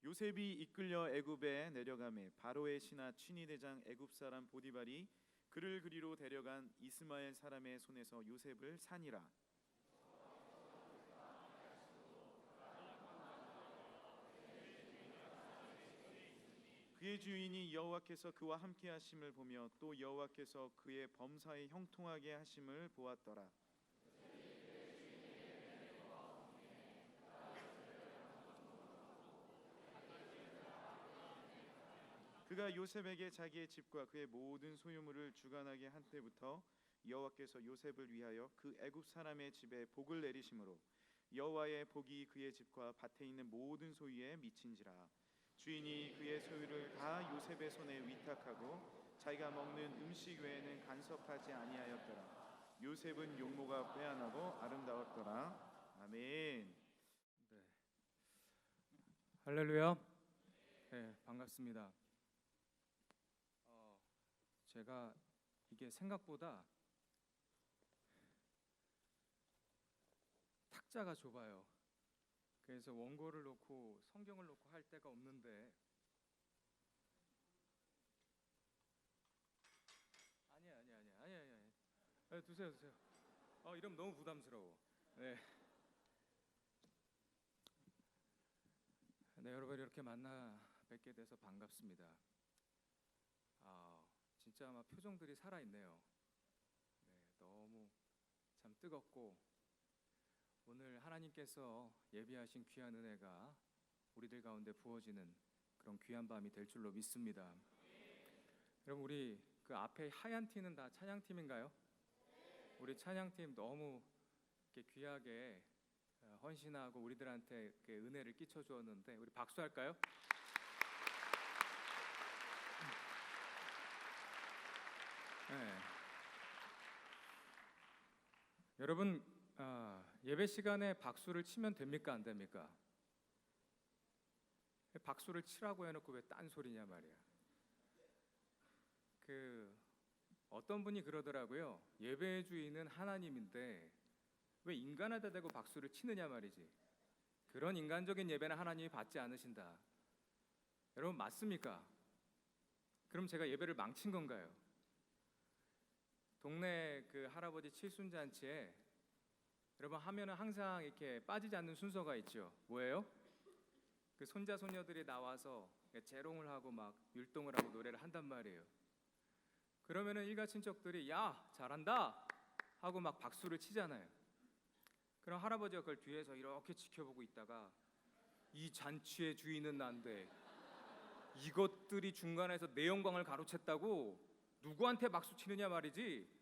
요셉이 이끌려 애굽에 내려가매 바로의 신하 취니대장 애굽 사람 보디발이 그를 그리로 데려간 이스마엘 사람의 손에서 요셉을 산이라. 그의 주인이 여호와께서 그와 함께 하심을 보며 또 여호와께서 그의 범사에 형통하게 하심을 보았더라. 그가 요셉에게 자기의 집과 그의 모든 소유물을 주관하게 한 때부터 여호와께서 요셉을 위하여 그 애굽 사람의 집에 복을 내리심으로 여호와의 복이 그의 집과 밭에 있는 모든 소유에 미친지라. 주인이 그의 소유를 다 요셉의 손에 위탁하고 자기가 먹는 음식 외에는 간섭하지 아니하였더라. 요셉은 용모가 빼어나고 아름다웠더라. 아멘. 네, 할렐루야. 네, 반갑습니다. 제가 이게 생각보다 탁자가 좁아요. 그래서 원고를 놓고 성경을 놓고 할 데가 없는데 아니야. 두세요. 이러면 너무 부담스러워. 네. 네, 여러분 이렇게 만나 뵙게 돼서 반갑습니다. 진짜 아마 표정들이 살아있네요. 네, 너무 참 뜨겁고 오늘 하나님께서 예비하신 귀한 은혜가 우리들 가운데 부어지는 그런 귀한 밤이 될 줄로 믿습니다. 여러분 우리 그 앞에 하얀 티는 다 찬양팀인가요? 우리 찬양팀 너무 이렇게 귀하게 헌신하고 우리들한테 이렇게 은혜를 끼쳐 주었는데 우리 박수할까요? 네. 여러분 예배 시간에 박수를 치면 됩니까 안 됩니까? 박수를 치라고 해놓고 왜 딴소리냐 말이야. 어떤 분이 그러더라고요. 예배의 주인은 하나님인데 왜 인간에다 대고 박수를 치느냐 말이지. 그런 인간적인 예배는 하나님이 받지 않으신다. 여러분 맞습니까? 그럼 제가 예배를 망친 건가요? 동네 그 할아버지 칠순잔치에 여러분 하면은 항상 이렇게 빠지지 않는 순서가 있죠. 뭐예요? 그 손자 손녀들이 나와서 재롱을 하고 막 율동을 하고 노래를 한단 말이에요. 그러면은 일가 친척들이 야 잘한다 하고 막 박수를 치잖아요. 그럼 할아버지가 그걸 뒤에서 이렇게 지켜보고 있다가 이 잔치의 주인은 난데 이것들이 중간에서 내 영광을 가로챘다고 누구한테 박수 치느냐 말이지.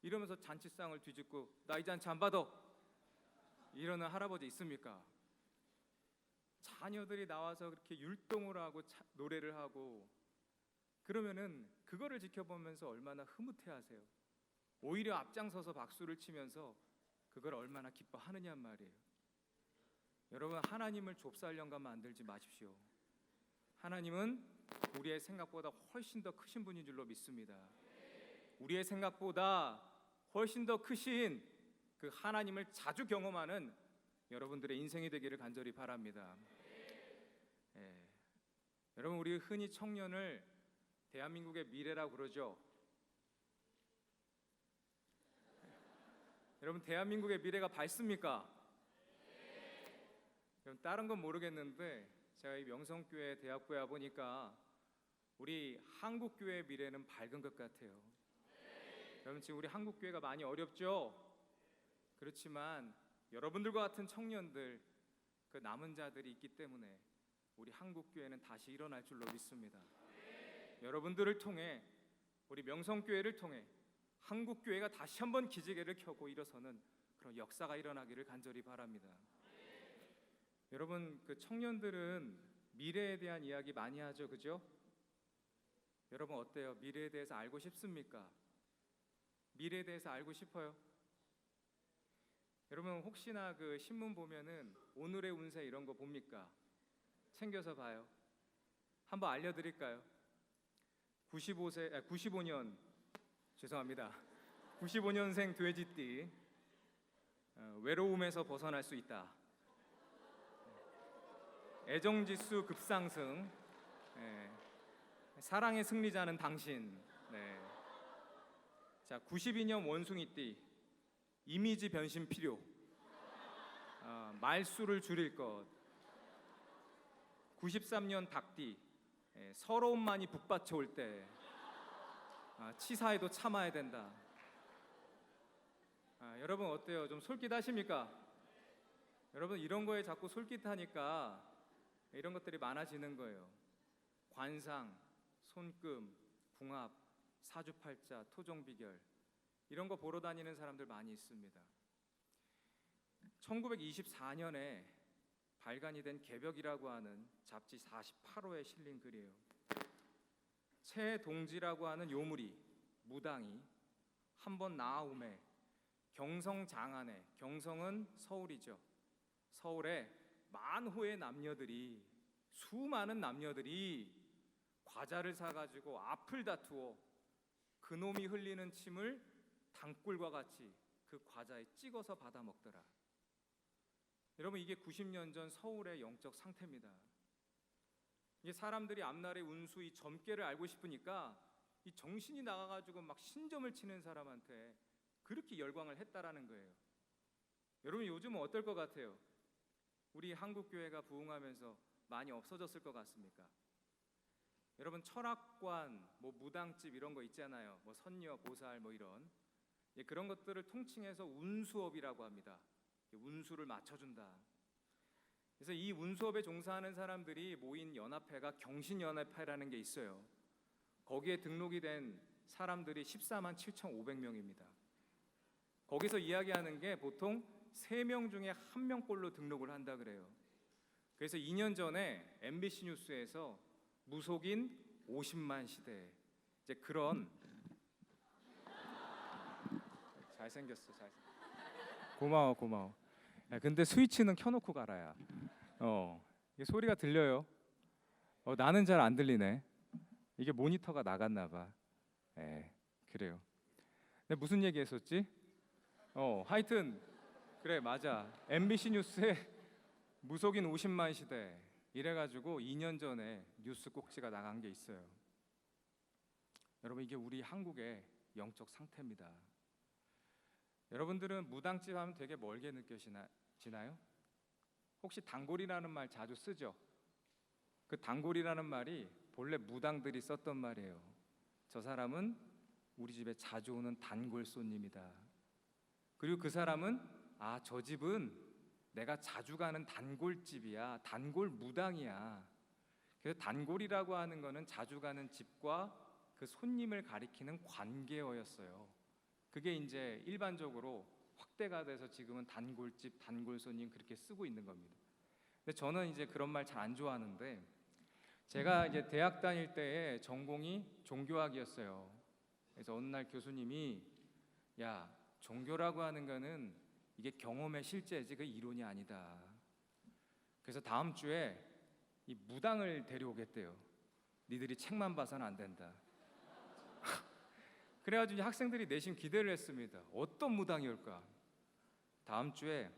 이러면서 잔치상을 뒤집고 나 이 잔치 안 받아 이러는 할아버지 있습니까? 자녀들이 나와서 그렇게 율동을 하고 노래를 하고 그러면은 그거를 지켜보면서 얼마나 흐뭇해하세요. 오히려 앞장서서 박수를 치면서 그걸 얼마나 기뻐하느냐 말이에요. 여러분 하나님을 좁쌀 영감 만들지 마십시오. 하나님은 우리의 생각보다 훨씬 더 크신 분인 줄로 믿습니다. 우리의 생각보다 훨씬 더 크신 그 하나님을 자주 경험하는 여러분들의 인생이 되기를 간절히 바랍니다. 여러분 우리 흔히 청년을 대한민국의 미래라고 그러죠. 여러분 대한민국의 미래가 밝습니까? 여러분 다른 건 모르겠는데 제가 이 명성교회 대학부에 와 보니까 우리 한국교회의 미래는 밝은 것 같아요. 여러분 지금 우리 한국교회가 많이 어렵죠? 그렇지만 여러분들과 같은 청년들 그 남은 자들이 있기 때문에 우리 한국교회는 다시 일어날 줄로 믿습니다. 여러분들을 통해 우리 명성교회를 통해 한국교회가 다시 한번 기지개를 켜고 일어서는 그런 역사가 일어나기를 간절히 바랍니다. 여러분 그 청년들은 미래에 대한 이야기 많이 하죠, 그죠? 여러분 어때요? 미래에 대해서 알고 싶습니까? 미래에 대해서 알고 싶어요? 여러분 혹시나 그 신문 보면은 오늘의 운세 이런 거 봅니까? 챙겨서 봐요. 한번 알려드릴까요? 95년 죄송합니다. 95년생 돼지띠 외로움에서 벗어날 수 있다. 애정지수 급상승. 예. 사랑의 승리자는 당신. 네. 자, 92년 원숭이띠. 이미지 변신 필요. 말수를 줄일 것. 93년 닭띠. 서러움만이 북받쳐 올 때. 치사해도 참아야 된다. 여러분 어때요? 좀 솔깃하십니까? 여러분 이런 거에 자꾸 솔깃하니까 이런 것들이 많아지는 거예요. 관상, 손금, 궁합, 사주팔자, 토종비결 이런 거 보러 다니는 사람들 많이 있습니다. 1924년에 발간이 된 개벽이라고 하는 잡지 48호에 실린 글이에요. 최동지라고 하는 요물이 무당이 한번 나아오매 경성장안에, 경성은 서울이죠. 서울에 만호의 남녀들이, 수많은 남녀들이 과자를 사가지고 앞을 다투어 그놈이 흘리는 침을 단꿀과 같이 그 과자에 찍어서 받아 먹더라. 여러분 이게 90년 전 서울의 영적 상태입니다. 이게 사람들이 앞날의 운수, 이 점괘를 알고 싶으니까 이 정신이 나가가지고 막 신점을 치는 사람한테 그렇게 열광을 했다라는 거예요. 여러분 요즘은 어떨 것 같아요? 우리 한국교회가 부흥하면서 많이 없어졌을 것 같습니까? 여러분 철학관, 뭐 무당집 이런 거 있잖아요. 뭐 선녀, 보살 뭐 이런 그런 것들을 통칭해서 운수업이라고 합니다. 운수를 맞춰준다. 그래서 이 운수업에 종사하는 사람들이 모인 연합회가 경신연합회라는 게 있어요. 거기에 등록이 된 사람들이 14만 7,500명입니다. 거기서 이야기하는 게 보통 3명 중에 1명꼴로 등록을 한다 그래요. 그래서 2년 전에 MBC 뉴스에서 무속인 50만 시대 이제 그런 잘생겼어. 고마워. 야, 근데 스위치는 켜놓고 가라야. 이게 소리가 들려요. 나는 잘 안 들리네. 이게 모니터가 나갔나 봐. 그래요. 근데 무슨 얘기했었지? 하여튼 그래 맞아. MBC 뉴스에 무속인 50만 시대 이래가지고 2년 전에 뉴스 꼭지가 나간 게 있어요. 여러분 이게 우리 한국의 영적 상태입니다. 여러분들은 무당집 하면 되게 멀게 느껴지나요? 혹시 단골이라는 말 자주 쓰죠? 그 단골이라는 말이 본래 무당들이 썼던 말이에요. 저 사람은 우리 집에 자주 오는 단골 손님이다. 그리고 그 사람은 저 집은 내가 자주 가는 단골집이야. 단골 무당이야. 그래서 단골이라고 하는 거는 자주 가는 집과 그 손님을 가리키는 관계어였어요. 그게 이제 일반적으로 확대가 돼서 지금은 단골집, 단골 손님 그렇게 쓰고 있는 겁니다. 근데 저는 이제 그런 말 잘 안 좋아하는데 제가 이제 대학 다닐 때에 전공이 종교학이었어요. 그래서 어느 날 교수님이 야, 종교라고 하는 거는 이게 경험의 실제지 그 이론이 아니다. 그래서 다음 주에 이 무당을 데려오겠대요. 니들이 책만 봐서는 안 된다. 그래가지고 학생들이 내심 기대를 했습니다. 어떤 무당이 올까? 다음 주에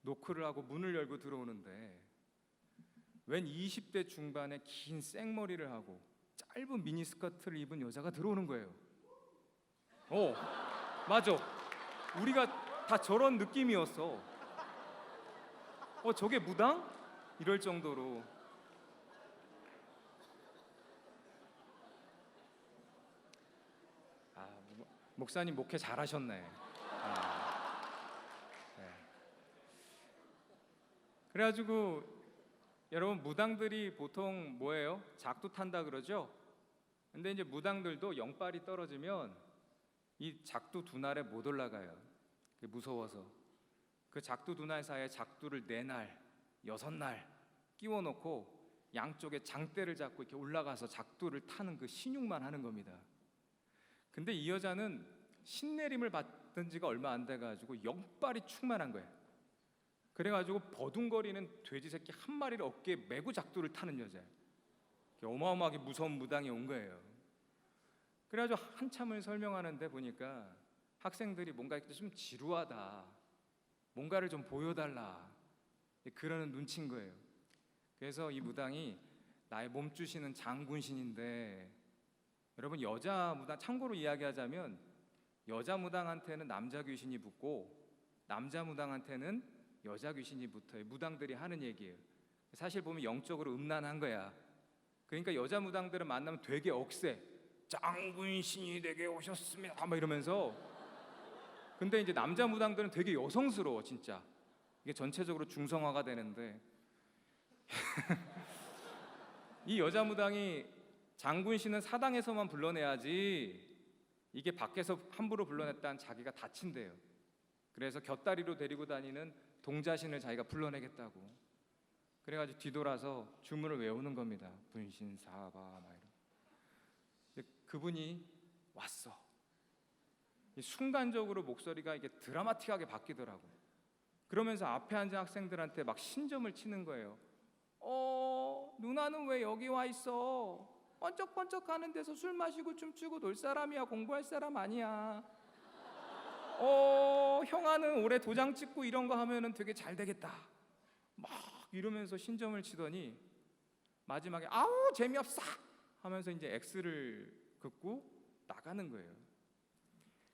노크를 하고 문을 열고 들어오는데 웬 20대 중반에 긴 생머리를 하고 짧은 미니스커트를 입은 여자가 들어오는 거예요. 맞아. 우리가 다 저런 느낌이었어. 저게 무당? 이럴 정도로. 목사님 목회 잘하셨네. 네. 그래가지고 여러분 무당들이 보통 뭐예요? 작두 탄다 그러죠? 근데 이제 무당들도 영빨이 떨어지면 이 작두 두 날에 못 올라가요. 무서워서. 그 작두 두 날 사이에 작두를 4날, 6날 끼워 놓고 양쪽에 장대를 잡고 이렇게 올라가서 작두를 타는 그 신용만 하는 겁니다. 근데 이 여자는 신내림을 받은 지가 얼마 안 돼가지고 영빨이 충만한 거예요. 그래가지고 버둥거리는 돼지 새끼 한 마리를 어깨에 메고 작두를 타는 여자예요. 어마어마하게 무서운 무당이 온 거예요. 그래가지고 한참을 설명하는데 보니까 학생들이 뭔가 좀 지루하다, 뭔가를 좀 보여달라 그러는 눈치인 거예요. 그래서 이 무당이 나의 몸주시는 장군신인데, 여러분 여자 무당, 참고로 이야기하자면 여자 무당한테는 남자 귀신이 붙고 남자 무당한테는 여자 귀신이 붙어요. 무당들이 하는 얘기예요. 사실 보면 영적으로 음란한 거야. 그러니까 여자 무당들은 만나면 되게 억세. 장군신이 되게 오셨습니다 막 이러면서. 근데 이제 남자 무당들은 되게 여성스러워 진짜. 이게 전체적으로 중성화가 되는데 이 여자 무당이 장군신은 사당에서만 불러내야지 이게 밖에서 함부로 불러냈다는 자기가 다친대요. 그래서 곁다리로 데리고 다니는 동자신을 자기가 불러내겠다고. 그래가지고 뒤돌아서 주문을 외우는 겁니다. 분신사바 막 이런. 그분이 왔어. 순간적으로 목소리가 이게 드라마틱하게 바뀌더라고. 그러면서 앞에 앉은 학생들한테 막 신점을 치는 거예요. 누나는 왜 여기 와 있어? 번쩍번쩍하는 데서 술 마시고 춤추고 놀 사람이야. 공부할 사람 아니야. 형아는 올해 도장 찍고 이런 거 하면은 되게 잘 되겠다. 막 이러면서 신점을 치더니 마지막에 아우 재미없어 하면서 이제 X를 긋고 나가는 거예요.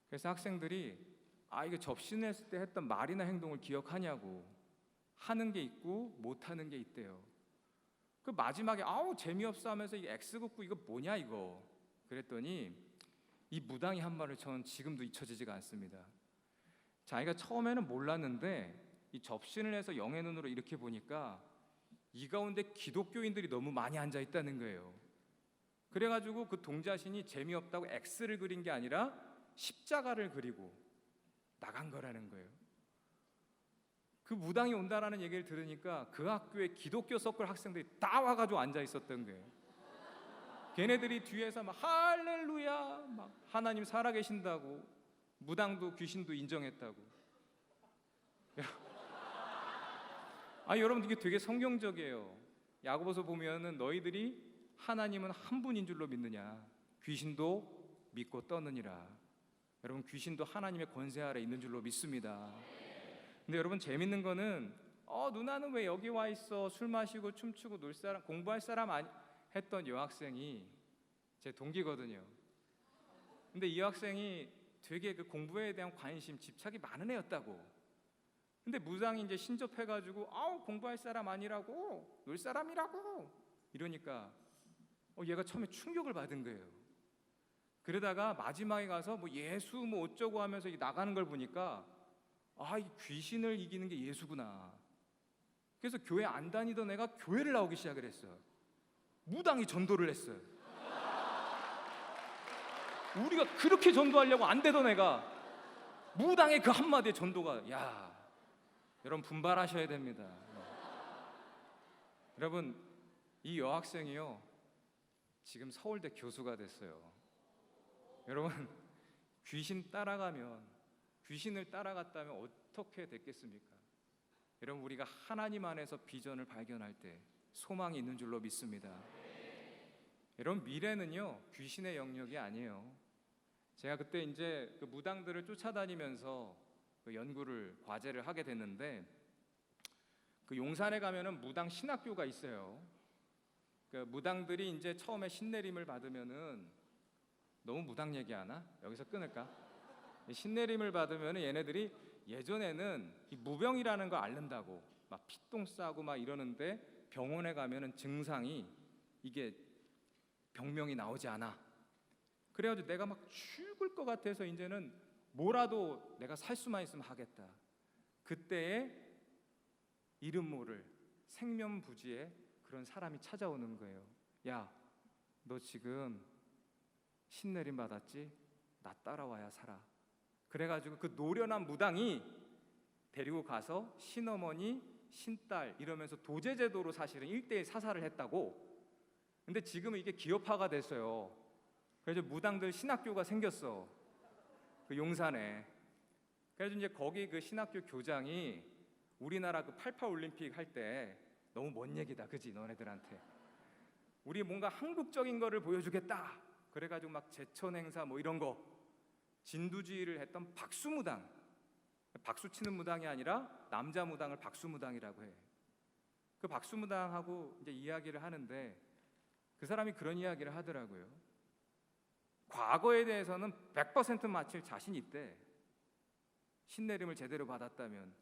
그래서 학생들이 이거 접신했을 때 했던 말이나 행동을 기억하냐고. 하는 게 있고 못 하는 게 있대요. 그 마지막에 아우 재미없어 하면서 이 X 긋고 이거 뭐냐 이거. 그랬더니 이 무당이 한 말을 저는 지금도 잊혀지지가 않습니다. 자기가 처음에는 몰랐는데 이 접신을 해서 영의 눈으로 이렇게 보니까 이 가운데 기독교인들이 너무 많이 앉아 있다는 거예요. 그래가지고 그 동자신이 재미없다고 X를 그린 게 아니라 십자가를 그리고 나간 거라는 거예요. 그 무당이 온다라는 얘기를 들으니까 그 학교에 기독교 서클 학생들이 다 와가지고 앉아 있었던 거예요. 걔네들이 뒤에서 막 할렐루야 막 하나님 살아계신다고, 무당도 귀신도 인정했다고. 여러분 이게 되게 성경적이에요. 야고보서 보면은 너희들이 하나님은 한 분인 줄로 믿느냐, 귀신도 믿고 떠느니라. 여러분 귀신도 하나님의 권세 아래 있는 줄로 믿습니다. 근데 여러분 재밌는 거는 누나는 왜 여기 와 있어? 술 마시고 춤추고 놀 사람, 공부할 사람 아니 했던 여학생이 제 동기거든요. 근데 이 학생이 되게 그 공부에 대한 관심, 집착이 많은 애였다고. 근데 무당이 이제 신접해가지고 공부할 사람 아니라고, 놀 사람이라고 이러니까 얘가 처음에 충격을 받은 거예요. 그러다가 마지막에 가서 뭐 예수 뭐 어쩌고 하면서 나가는 걸 보니까 이 귀신을 이기는 게 예수구나. 그래서 교회 안 다니던 애가 교회를 나오기 시작을 했어요. 무당이 전도를 했어요. 우리가 그렇게 전도하려고 안 되던 애가 무당의 그 한마디에 전도가, 여러분 분발하셔야 됩니다. 여러분 이 여학생이요 지금 서울대 교수가 됐어요. 여러분 귀신을 따라갔다면 어떻게 됐겠습니까? 여러분 우리가 하나님 안에서 비전을 발견할 때 소망이 있는 줄로 믿습니다. 여러분 미래는요 귀신의 영역이 아니에요. 제가 그때 이제 그 무당들을 쫓아다니면서 그 연구를 과제를 하게 됐는데, 그 용산에 가면은 무당 신학교가 있어요. 그 무당들이 이제 처음에 신내림을 받으면은, 너무 무당 얘기하나? 여기서 끊을까? 신내림을 받으면은 얘네들이 예전에는 이 무병이라는 걸 앓는다고 막 피똥 싸고 막 이러는데 병원에 가면은 증상이 이게 병명이 나오지 않아. 그래가지고 내가 막 죽을 것 같아서 이제는 뭐라도 내가 살 수만 있으면 하겠다. 그때에 이름 모를 생면부지에 그런 사람이 찾아오는 거예요. 야, 너 지금 신내림 받았지? 나 따라와야 살아. 그래가지고 그 노련한 무당이 데리고 가서 신어머니, 신딸 이러면서 도제제도로 사실은 1대1 사살을 했다고. 근데 지금은 이게 기업화가 됐어요. 그래서 무당들 신학교가 생겼어. 그 용산에. 그래서 이제 거기 그 신학교 교장이 우리나라 그 88 올림픽 할 때, 너무 먼 얘기다, 그지 너네들한테. 우리 뭔가 한국적인 거를 보여주겠다. 그래가지고 막 제천 행사 뭐 이런 거 진두지휘를 했던 박수무당. 박수 치는 무당이 아니라 남자 무당을 박수무당이라고 해. 그 박수무당하고 이제 이야기를 하는데 그 사람이 그런 이야기를 하더라고요. 과거에 대해서는 100% 맞힐 자신 있대. 신내림을 제대로 받았다면.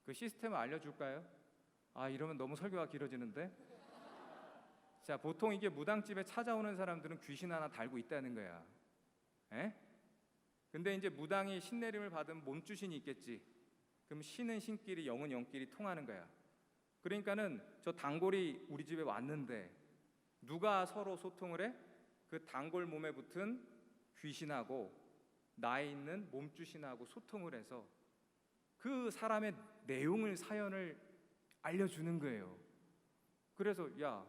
그 시스템을 알려줄까요? 아, 이러면 너무 설교가 길어지는데. 자, 보통 이게 무당집에 찾아오는 사람들은 귀신 하나 달고 있다는 거야. 에? 근데 이제 무당이 신내림을 받은 몸주신이 있겠지. 그럼 신은 신끼리 영은 영끼리 통하는 거야. 그러니까는 저 단골이 우리 집에 왔는데 누가 서로 소통을 해? 그 단골 몸에 붙은 귀신하고 나에 있는 몸주신하고 소통을 해서 그 사람의 내용을, 사연을 알려주는 거예요. 그래서 야,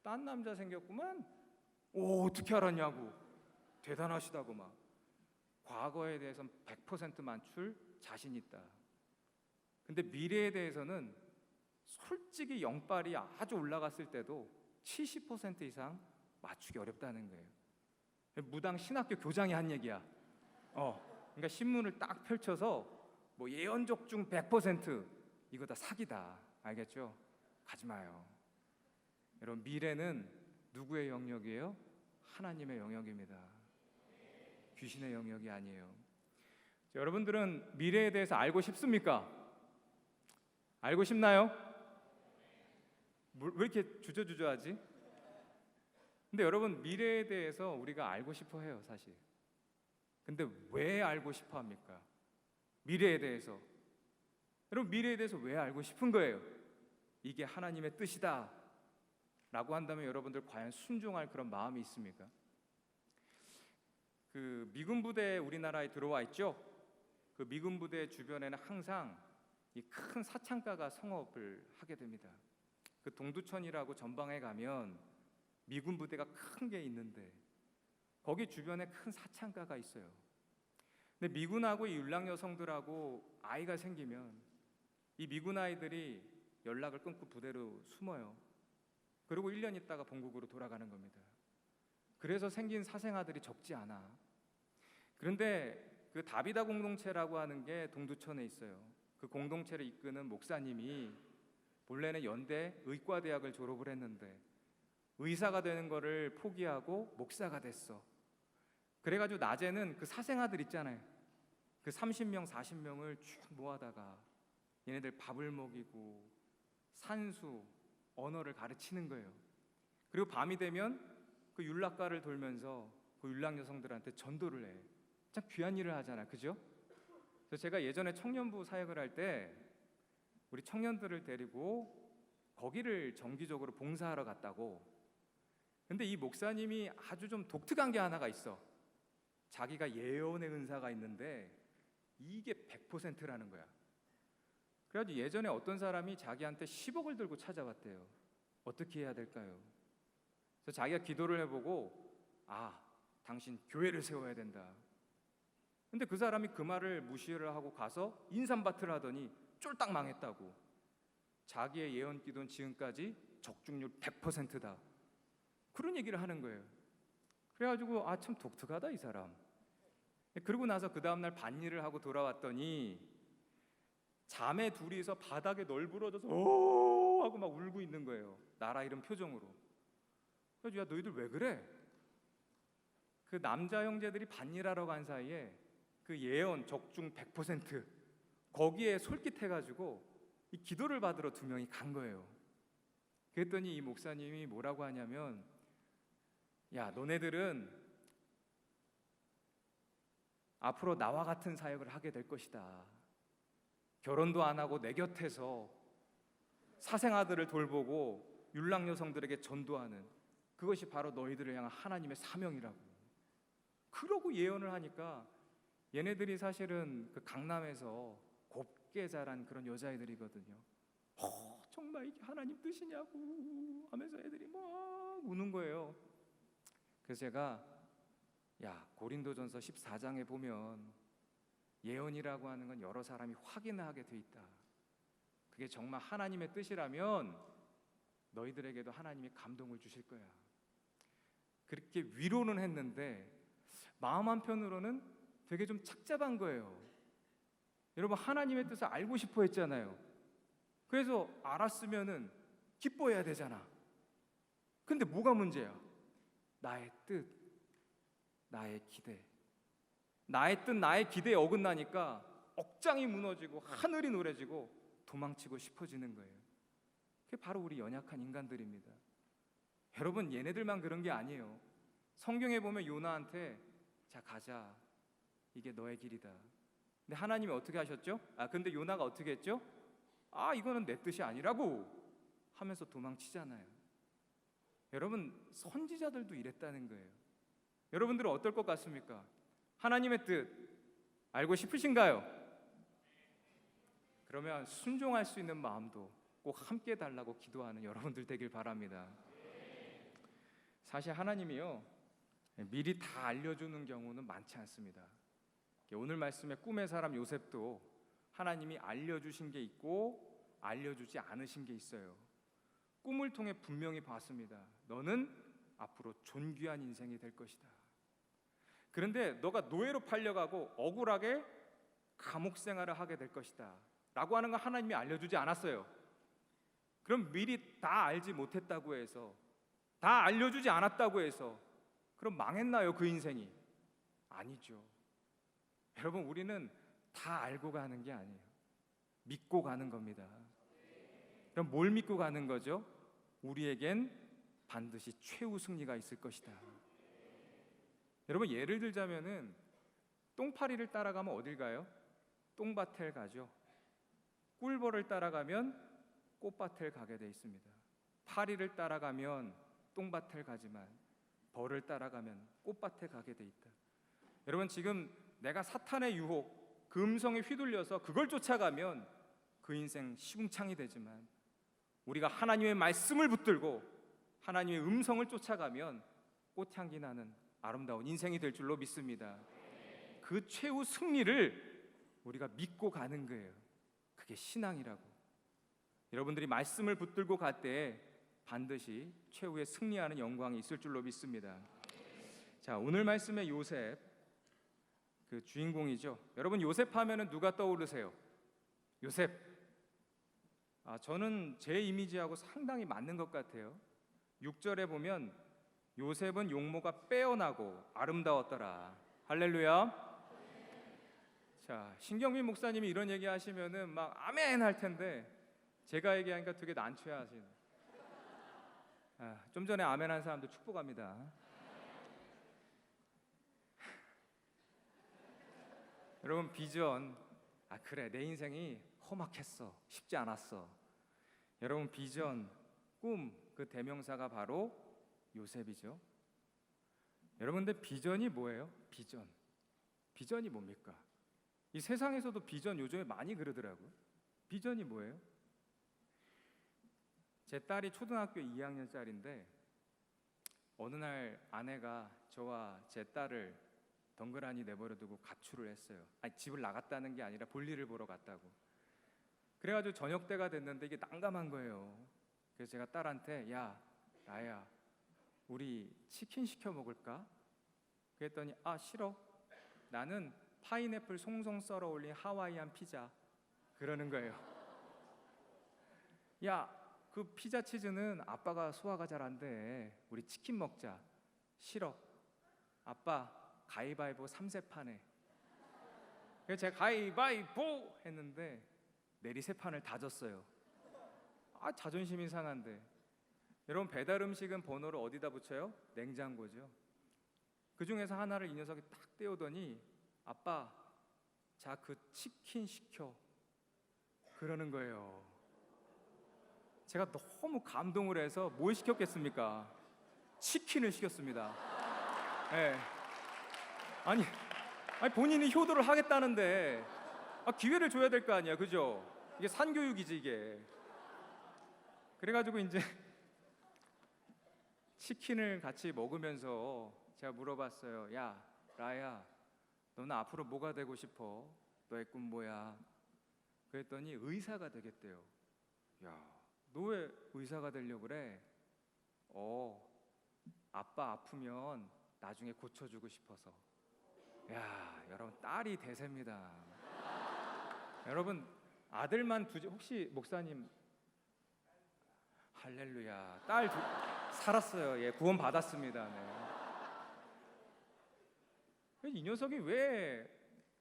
딴 남자 생겼구만. 오, 어떻게 알았냐고. 대단하시다고 막. 과거에 대해서는 100% 맞출 자신 있다. 근데 미래에 대해서는 솔직히 영빨이 아주 올라갔을 때도 70% 이상 맞추기 어렵다는 거예요. 무당 신학교 교장이 한 얘기야. 그러니까 신문을 딱 펼쳐서 뭐 예언적 중 100% 이거 다 사기다. 알겠죠? 가지 마요. 여러분, 미래는 누구의 영역이에요? 하나님의 영역입니다. 귀신의 영역이 아니에요. 자, 여러분들은 미래에 대해서 알고 싶습니까? 알고 싶나요? 왜 이렇게 주저주저하지? 근데 여러분, 미래에 대해서 우리가 알고 싶어 해요, 사실. 근데 왜 알고 싶어 합니까? 미래에 대해서. 여러분, 미래에 대해서 왜 알고 싶은 거예요? 이게 하나님의 뜻이다 라고 한다면 여러분들 과연 순종할 그런 마음이 있습니까? 그 미군 부대 우리나라에 들어와 있죠? 그 미군 부대 주변에는 항상 이 큰 사창가가 성업을 하게 됩니다. 그 동두천이라고 전방에 가면 미군 부대가 큰 게 있는데 거기 주변에 큰 사창가가 있어요. 근데 미군하고 이 율랑 여성들하고 아이가 생기면 이 미군 아이들이 연락을 끊고 부대로 숨어요. 그리고 1년 있다가 본국으로 돌아가는 겁니다. 그래서 생긴 사생아들이 적지 않아. 그런데 그 다비다 공동체라고 하는 게 동두천에 있어요. 그 공동체를 이끄는 목사님이 본래는 연대 의과대학을 졸업을 했는데 의사가 되는 거를 포기하고 목사가 됐어. 그래가지고 낮에는 그 사생아들 있잖아요. 그 30명, 40명을 쭉 모아다가 얘네들 밥을 먹이고 산수, 언어를 가르치는 거예요. 그리고 밤이 되면 그 율락가를 돌면서 그 율락 여성들한테 전도를 해. 참 귀한 일을 하잖아, 그죠? 그래서 제가 예전에 청년부 사역을 할 때 우리 청년들을 데리고 거기를 정기적으로 봉사하러 갔다고. 근데 이 목사님이 아주 좀 독특한 게 하나가 있어. 자기가 예언의 은사가 있는데 이게 100%라는 거야. 그래가지고 예전에 어떤 사람이 자기한테 10억을 들고 찾아왔대요. 어떻게 해야 될까요? 그래서 자기가 기도를 해보고 당신 교회를 세워야 된다. 근데 그 사람이 그 말을 무시를 하고 가서 인삼밭을 하더니 쫄딱 망했다고. 자기의 예언 기도는 지금까지 적중률 100%다. 그런 얘기를 하는 거예요. 그래가지고 참 독특하다 이 사람. 그러고 나서 그 다음날 반일을 하고 돌아왔더니 자매 둘이서 바닥에 널브러져서 오 하고 막 울고 있는 거예요. 나라 잃은 표정으로. 그래서 야, 너희들 왜 그래? 그 남자 형제들이 반일하러 간 사이에 그 예언 적중 100% 거기에 솔깃해가지고 이 기도를 받으러 두 명이 간 거예요. 그랬더니 이 목사님이 뭐라고 하냐면, 야, 너네들은 앞으로 나와 같은 사역을 하게 될 것이다. 결혼도 안 하고 내 곁에서 사생아들을 돌보고 율락 여성들에게 전도하는 그것이 바로 너희들을 향한 하나님의 사명이라고. 그러고 예언을 하니까 얘네들이 사실은 그 강남에서 곱게 자란 그런 여자애들이거든요. 정말 이게 하나님 뜻이냐고 하면서 애들이 막 우는 거예요. 그래서 제가 고린도전서 14장에 보면 예언이라고 하는 건 여러 사람이 확인을 하게 돼 있다. 그게 정말 하나님의 뜻이라면 너희들에게도 하나님이 감동을 주실 거야. 그렇게 위로는 했는데 마음 한편으로는 되게 좀 착잡한 거예요. 여러분, 하나님의 뜻을 알고 싶어 했잖아요. 그래서 알았으면은 기뻐해야 되잖아. 근데 뭐가 문제야? 나의 뜻, 나의 기대. 나의 뜻, 나의 기대에 어긋나니까 억장이 무너지고 하늘이 노래지고 도망치고 싶어지는 거예요. 그게 바로 우리 연약한 인간들입니다. 여러분, 얘네들만 그런 게 아니에요. 성경에 보면 요나한테 자 가자, 이게 너의 길이다. 근데 하나님이 어떻게 하셨죠? 근데 요나가 어떻게 했죠? 이거는 내 뜻이 아니라고 하면서 도망치잖아요. 여러분, 선지자들도 이랬다는 거예요. 여러분들은 어떨 것 같습니까? 하나님의 뜻 알고 싶으신가요? 그러면 순종할 수 있는 마음도 꼭 함께 달라고 기도하는 여러분들 되길 바랍니다. 사실 하나님이요, 미리 다 알려주는 경우는 많지 않습니다. 오늘 말씀의 꿈의 사람 요셉도 하나님이 알려주신 게 있고 알려주지 않으신 게 있어요. 꿈을 통해 분명히 봤습니다. 너는 앞으로 존귀한 인생이 될 것이다. 그런데 너가 노예로 팔려가고 억울하게 감옥 생활을 하게 될 것이다 라고 하는 건 하나님이 알려주지 않았어요. 그럼 미리 다 알지 못했다고 해서, 다 알려주지 않았다고 해서 그럼 망했나요, 그 인생이? 아니죠. 여러분, 우리는 다 알고 가는 게 아니에요. 믿고 가는 겁니다. 그럼 뭘 믿고 가는 거죠? 우리에겐 반드시 최후 승리가 있을 것이다. 여러분, 예를 들자면은 똥파리를 따라가면 어딜 가요? 똥밭에 가죠. 꿀벌을 따라가면 꽃밭에 가게 돼 있습니다. 파리를 따라가면 똥밭에 가지만 벌을 따라가면 꽃밭에 가게 돼 있다. 여러분, 지금 내가 사탄의 유혹, 그 음성에 휘둘려서 그걸 쫓아가면 그 인생 시궁창이 되지만, 우리가 하나님의 말씀을 붙들고 하나님의 음성을 쫓아가면 꽃향기 나는 아름다운 인생이 될 줄로 믿습니다. 그 최후 승리를 우리가 믿고 가는 거예요. 그게 신앙이라고. 여러분들이 말씀을 붙들고 갈 때 반드시 최후의 승리하는 영광이 있을 줄로 믿습니다. 자, 오늘 말씀의 요셉, 그 주인공이죠. 여러분, 요셉 하면은 누가 떠오르세요? 요셉. 저는 제 이미지하고 상당히 맞는 것 같아요. 6절에 보면 요셉은 용모가 빼어나고 아름다웠더라. 할렐루야. 자, 신경민 목사님이 이런 얘기 하시면은 막 아멘 할 텐데, 제가 얘기하니까 되게 난처해하시네. 좀 전에 아멘 한 사람도 축복합니다. 여러분, 비전, 그래, 내 인생이 험악했어, 쉽지 않았어. 여러분, 비전, 꿈, 그 대명사가 바로 요셉이죠. 여러분, 근데 비전이 뭐예요? 비전이 뭡니까? 이 세상에서도 비전 요즘에 많이 그러더라고요. 비전이 뭐예요? 제 딸이 초등학교 2학년짜리인데 어느 날 아내가 저와 제 딸을 덩그러니 내버려두고 가출을 했어요. 집을 나갔다는 게 아니라 볼일을 보러 갔다고. 그래가지고 저녁 때가 됐는데 이게 난감한 거예요. 그래서 제가 딸한테, 야, 나야, 우리 치킨 시켜 먹을까? 그랬더니 싫어, 나는 파인애플 송송 썰어 올린 하와이안 피자. 그러는 거예요. 야, 그 피자 치즈는 아빠가 소화가 잘 안 돼, 우리 치킨 먹자. 싫어, 아빠 가위바위보 3세판에. 그래서 제가 가위바위보 했는데 내리세판을 다 졌어요. 자존심이 상한데. 여러분, 배달 음식은 번호를 어디다 붙여요? 냉장고죠. 그 중에서 하나를 이 녀석이 딱 떼우더니, 아빠, 자, 그 치킨 시켜. 그러는 거예요. 제가 너무 감동을 해서 뭘 시켰겠습니까? 치킨을 시켰습니다. 네. 아니 본인이 효도를 하겠다는데 기회를 줘야 될 거 아니야, 그죠? 이게 산교육이지 이게. 그래가지고 이제 치킨을 같이 먹으면서 제가 물어봤어요. 야, 라야, 너는 앞으로 뭐가 되고 싶어? 너의 꿈 뭐야? 그랬더니 의사가 되겠대요. 야, 너 왜 의사가 되려고 그래? 아빠 아프면 나중에 고쳐주고 싶어서. 야, 여러분, 딸이 대세입니다. 여러분, 아들만 혹시 목사님 할렐루야. 살았어요. 예, 구원 받았습니다. 네. 이 녀석이 왜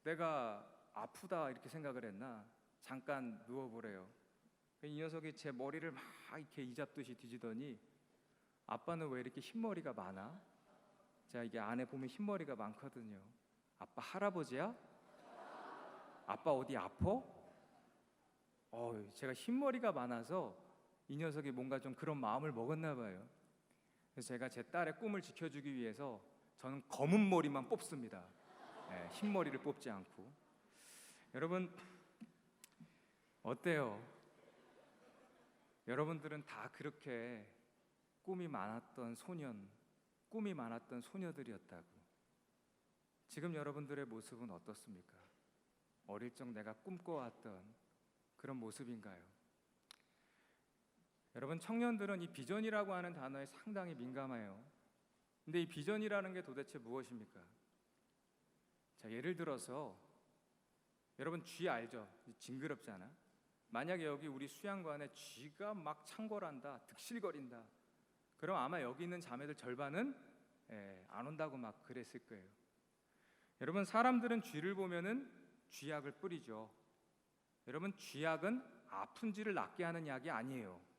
내가 아프다 이렇게 생각을 했나? 잠깐 누워보래요. 이 녀석이 제 머리를 막 이렇게 이잡듯이 뒤지더니 아빠는 왜 이렇게 흰머리가 많아? 자, 이게 안에 보면 흰머리가 많거든요. 아빠 할아버지야? 아빠 어디 아파? 제가 흰머리가 많아서 이 녀석이 뭔가 좀 그런 마음을 먹었나 봐요. 그래서 제가 제 딸의 꿈을 지켜주기 위해서 저는 검은 머리만 뽑습니다. 네, 흰머리를 뽑지 않고. 여러분 어때요? 여러분들은 다 그렇게 꿈이 많았던 소녀들이었다고. 지금 여러분들의 모습은 어떻습니까? 어릴 적 내가 꿈꿔왔던 그런 모습인가요? 여러분, 청년들은 이 비전이라고 하는 단어에 상당히 민감해요. 근데 이 비전이라는 게 도대체 무엇입니까? 자, 예를 들어서 여러분 쥐 알죠? 징그럽잖아. 만약에 여기 우리 수양관에 쥐가 막 창궐한다, 득실거린다, 그럼 아마 여기 있는 자매들 절반은 안 온다고 막 그랬을 거예요. 여러분, 사람들은 쥐를 보면은 쥐약을 뿌리죠. 여러분, 쥐약은 아픈 쥐를 낫게 하는 약이 아니에요.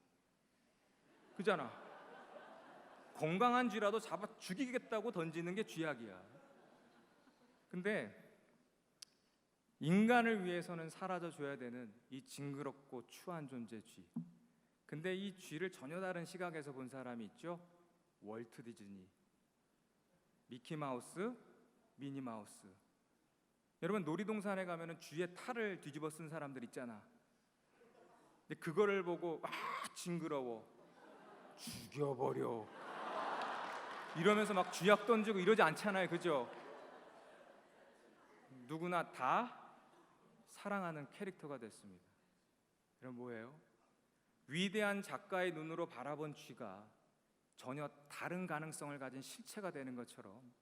그잖아. 건강한 쥐라도 잡아 죽이겠다고 던지는 게 쥐약이야. 근데 인간을 위해서는 사라져 줘야 되는 이 징그럽고 추한 존재 쥐. 근데 이 쥐를 전혀 다른 시각에서 본 사람이 있죠. 월트 디즈니, 미키마우스, 미니마우스. 여러분, 놀이동산에 가면은 쥐의 탈을 뒤집어 쓴 사람들 있잖아. 근데 그거를 보고 징그러워, 죽여버려 이러면서 막 쥐약 던지고 이러지 않잖아요, 그죠? 누구나 다 사랑하는 캐릭터가 됐습니다. 그럼 뭐예요? 위대한 작가의 눈으로 바라본 쥐가 전혀 다른 가능성을 가진 실체가 되는 것처럼,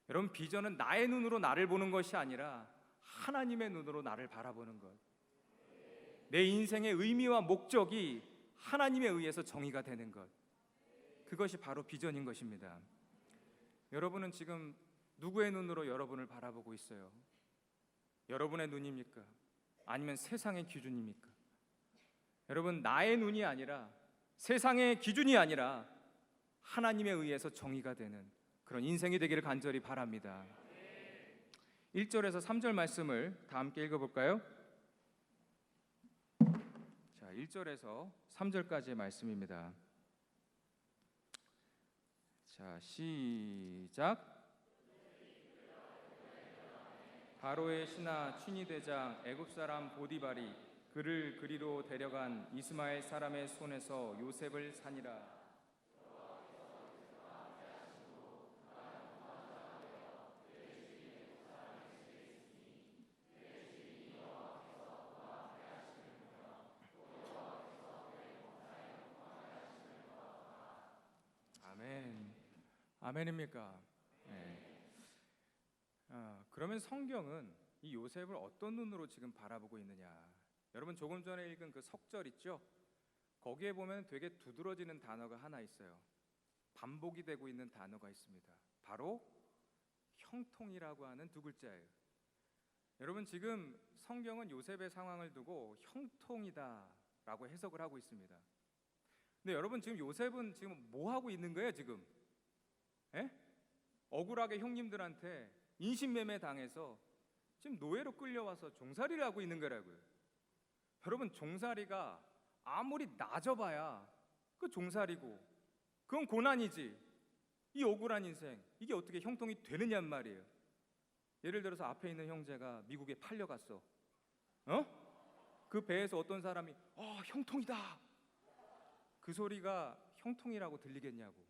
여러분, 비전은 나의 눈으로 나를 보는 것이 아니라 하나님의 눈으로 나를 바라보는 것. 내 인생의 의미와 목적이 하나님에 의해서 정의가 되는 것. 그것이 바로 비전인 것입니다. 여러분은 지금 누구의 눈으로 여러분을 바라보고 있어요? 여러분의 눈입니까? 아니면 세상의 기준입니까? 여러분, 나의 눈이 아니라, 세상의 기준이 아니라 하나님에 의해서 정의가 되는 그런 인생이 되기를 간절히 바랍니다. 1절에서 3절 말씀을 다 함께 읽어볼까요? 자, 1절에서 3절까지의 말씀입니다. 자, 시작. 바로의 신하 취니대장 애굽 사람 보디발이 그를 그리로 데려간 이스마엘 사람의 손에서 요셉을 사니라. 아멘. 아멘입니까? 네. 그러면 성경은 이 요셉을 어떤 눈으로 지금 바라보고 있느냐? 여러분, 조금 전에 읽은 그 석절 있죠? 거기에 보면 되게 두드러지는 단어가 하나 있어요. 반복이 되고 있는 단어가 있습니다. 바로 형통이라고 하는 두 글자예요. 여러분, 지금 성경은 요셉의 상황을 두고 형통이다라고 해석을 하고 있습니다. 근데 여러분, 지금 요셉은 지금 뭐 하고 있는 거예요, 지금? 에? 억울하게 형님들한테 인신매매 당해서 지금 노예로 끌려와서 종살이를 하고 있는 거라고요. 여러분, 종살이가 아무리 낮아봐야 그 종살이고 그건 고난이지. 이 억울한 인생, 이게 어떻게 형통이 되느냔 말이에요. 예를 들어서 앞에 있는 형제가 미국에 팔려갔어. 그 배에서 어떤 사람이 형통이다, 그 소리가 형통이라고 들리겠냐고.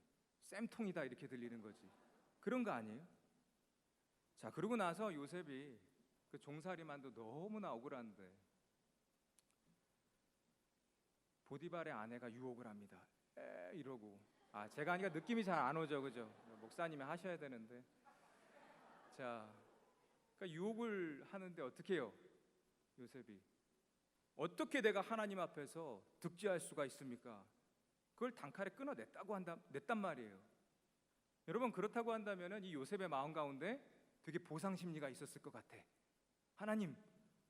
쌤통이다 이렇게 들리는 거지. 그런 거 아니에요? 자, 그러고 나서 요셉이 그 종살이만도 너무나 억울한데 보디발의 아내가 유혹을 합니다. 이러고. 제가 하니까 느낌이 잘 안 오죠, 그죠? 목사님이 하셔야 되는데. 자, 그러니까 유혹을 하는데 어떻게 해요? 요셉이 어떻게 내가 하나님 앞에서 득죄할 수가 있습니까? 그걸 단칼에 냈단 말이에요. 여러분, 그렇다고 한다면은 이 요셉의 마음 가운데 되게 보상 심리가 있었을 것 같아. 하나님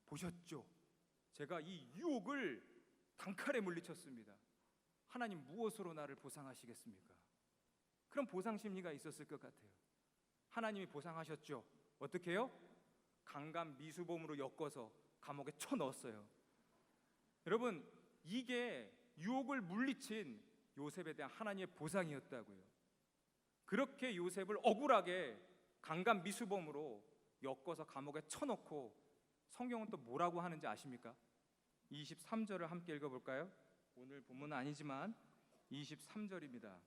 보셨죠? 제가 이 유혹을 단칼에 물리쳤습니다. 하나님 무엇으로 나를 보상하시겠습니까? 그런 보상 심리가 있었을 것 같아요. 하나님이 보상하셨죠. 어떻게 해요? 강간 미수범으로 엮어서 감옥에 쳐넣었어요. 여러분, 이게 유혹을 물리친 요셉에 대한 하나님의 보상이었다고요. 그렇게 요셉을 억울하게 강간 미수범으로 엮어서 감옥에 쳐넣고, 성경은 또 뭐라고 하는지 아십니까? 23절을 함께 읽어볼까요? 오늘 본문은 아니지만 23절입니다.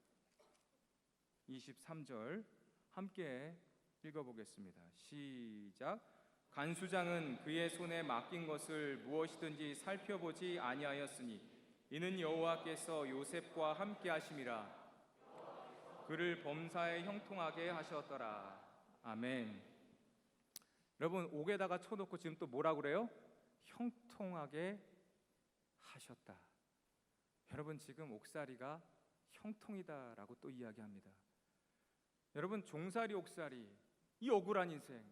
23절 함께 읽어보겠습니다. 시작. 간수장은 그의 손에 맡긴 것을 무엇이든지 살펴보지 아니하였으니 이는 여호와께서 요셉과 함께 하심이라. 그를 범사에 형통하게 하셨더라. 아멘. 여러분, 옥에다가 쳐놓고 지금 또 뭐라 그래요? 형통하게 하셨다. 여러분, 지금 옥살이가 형통이다라고 또 이야기합니다. 여러분, 종살이 옥살이, 이 억울한 인생,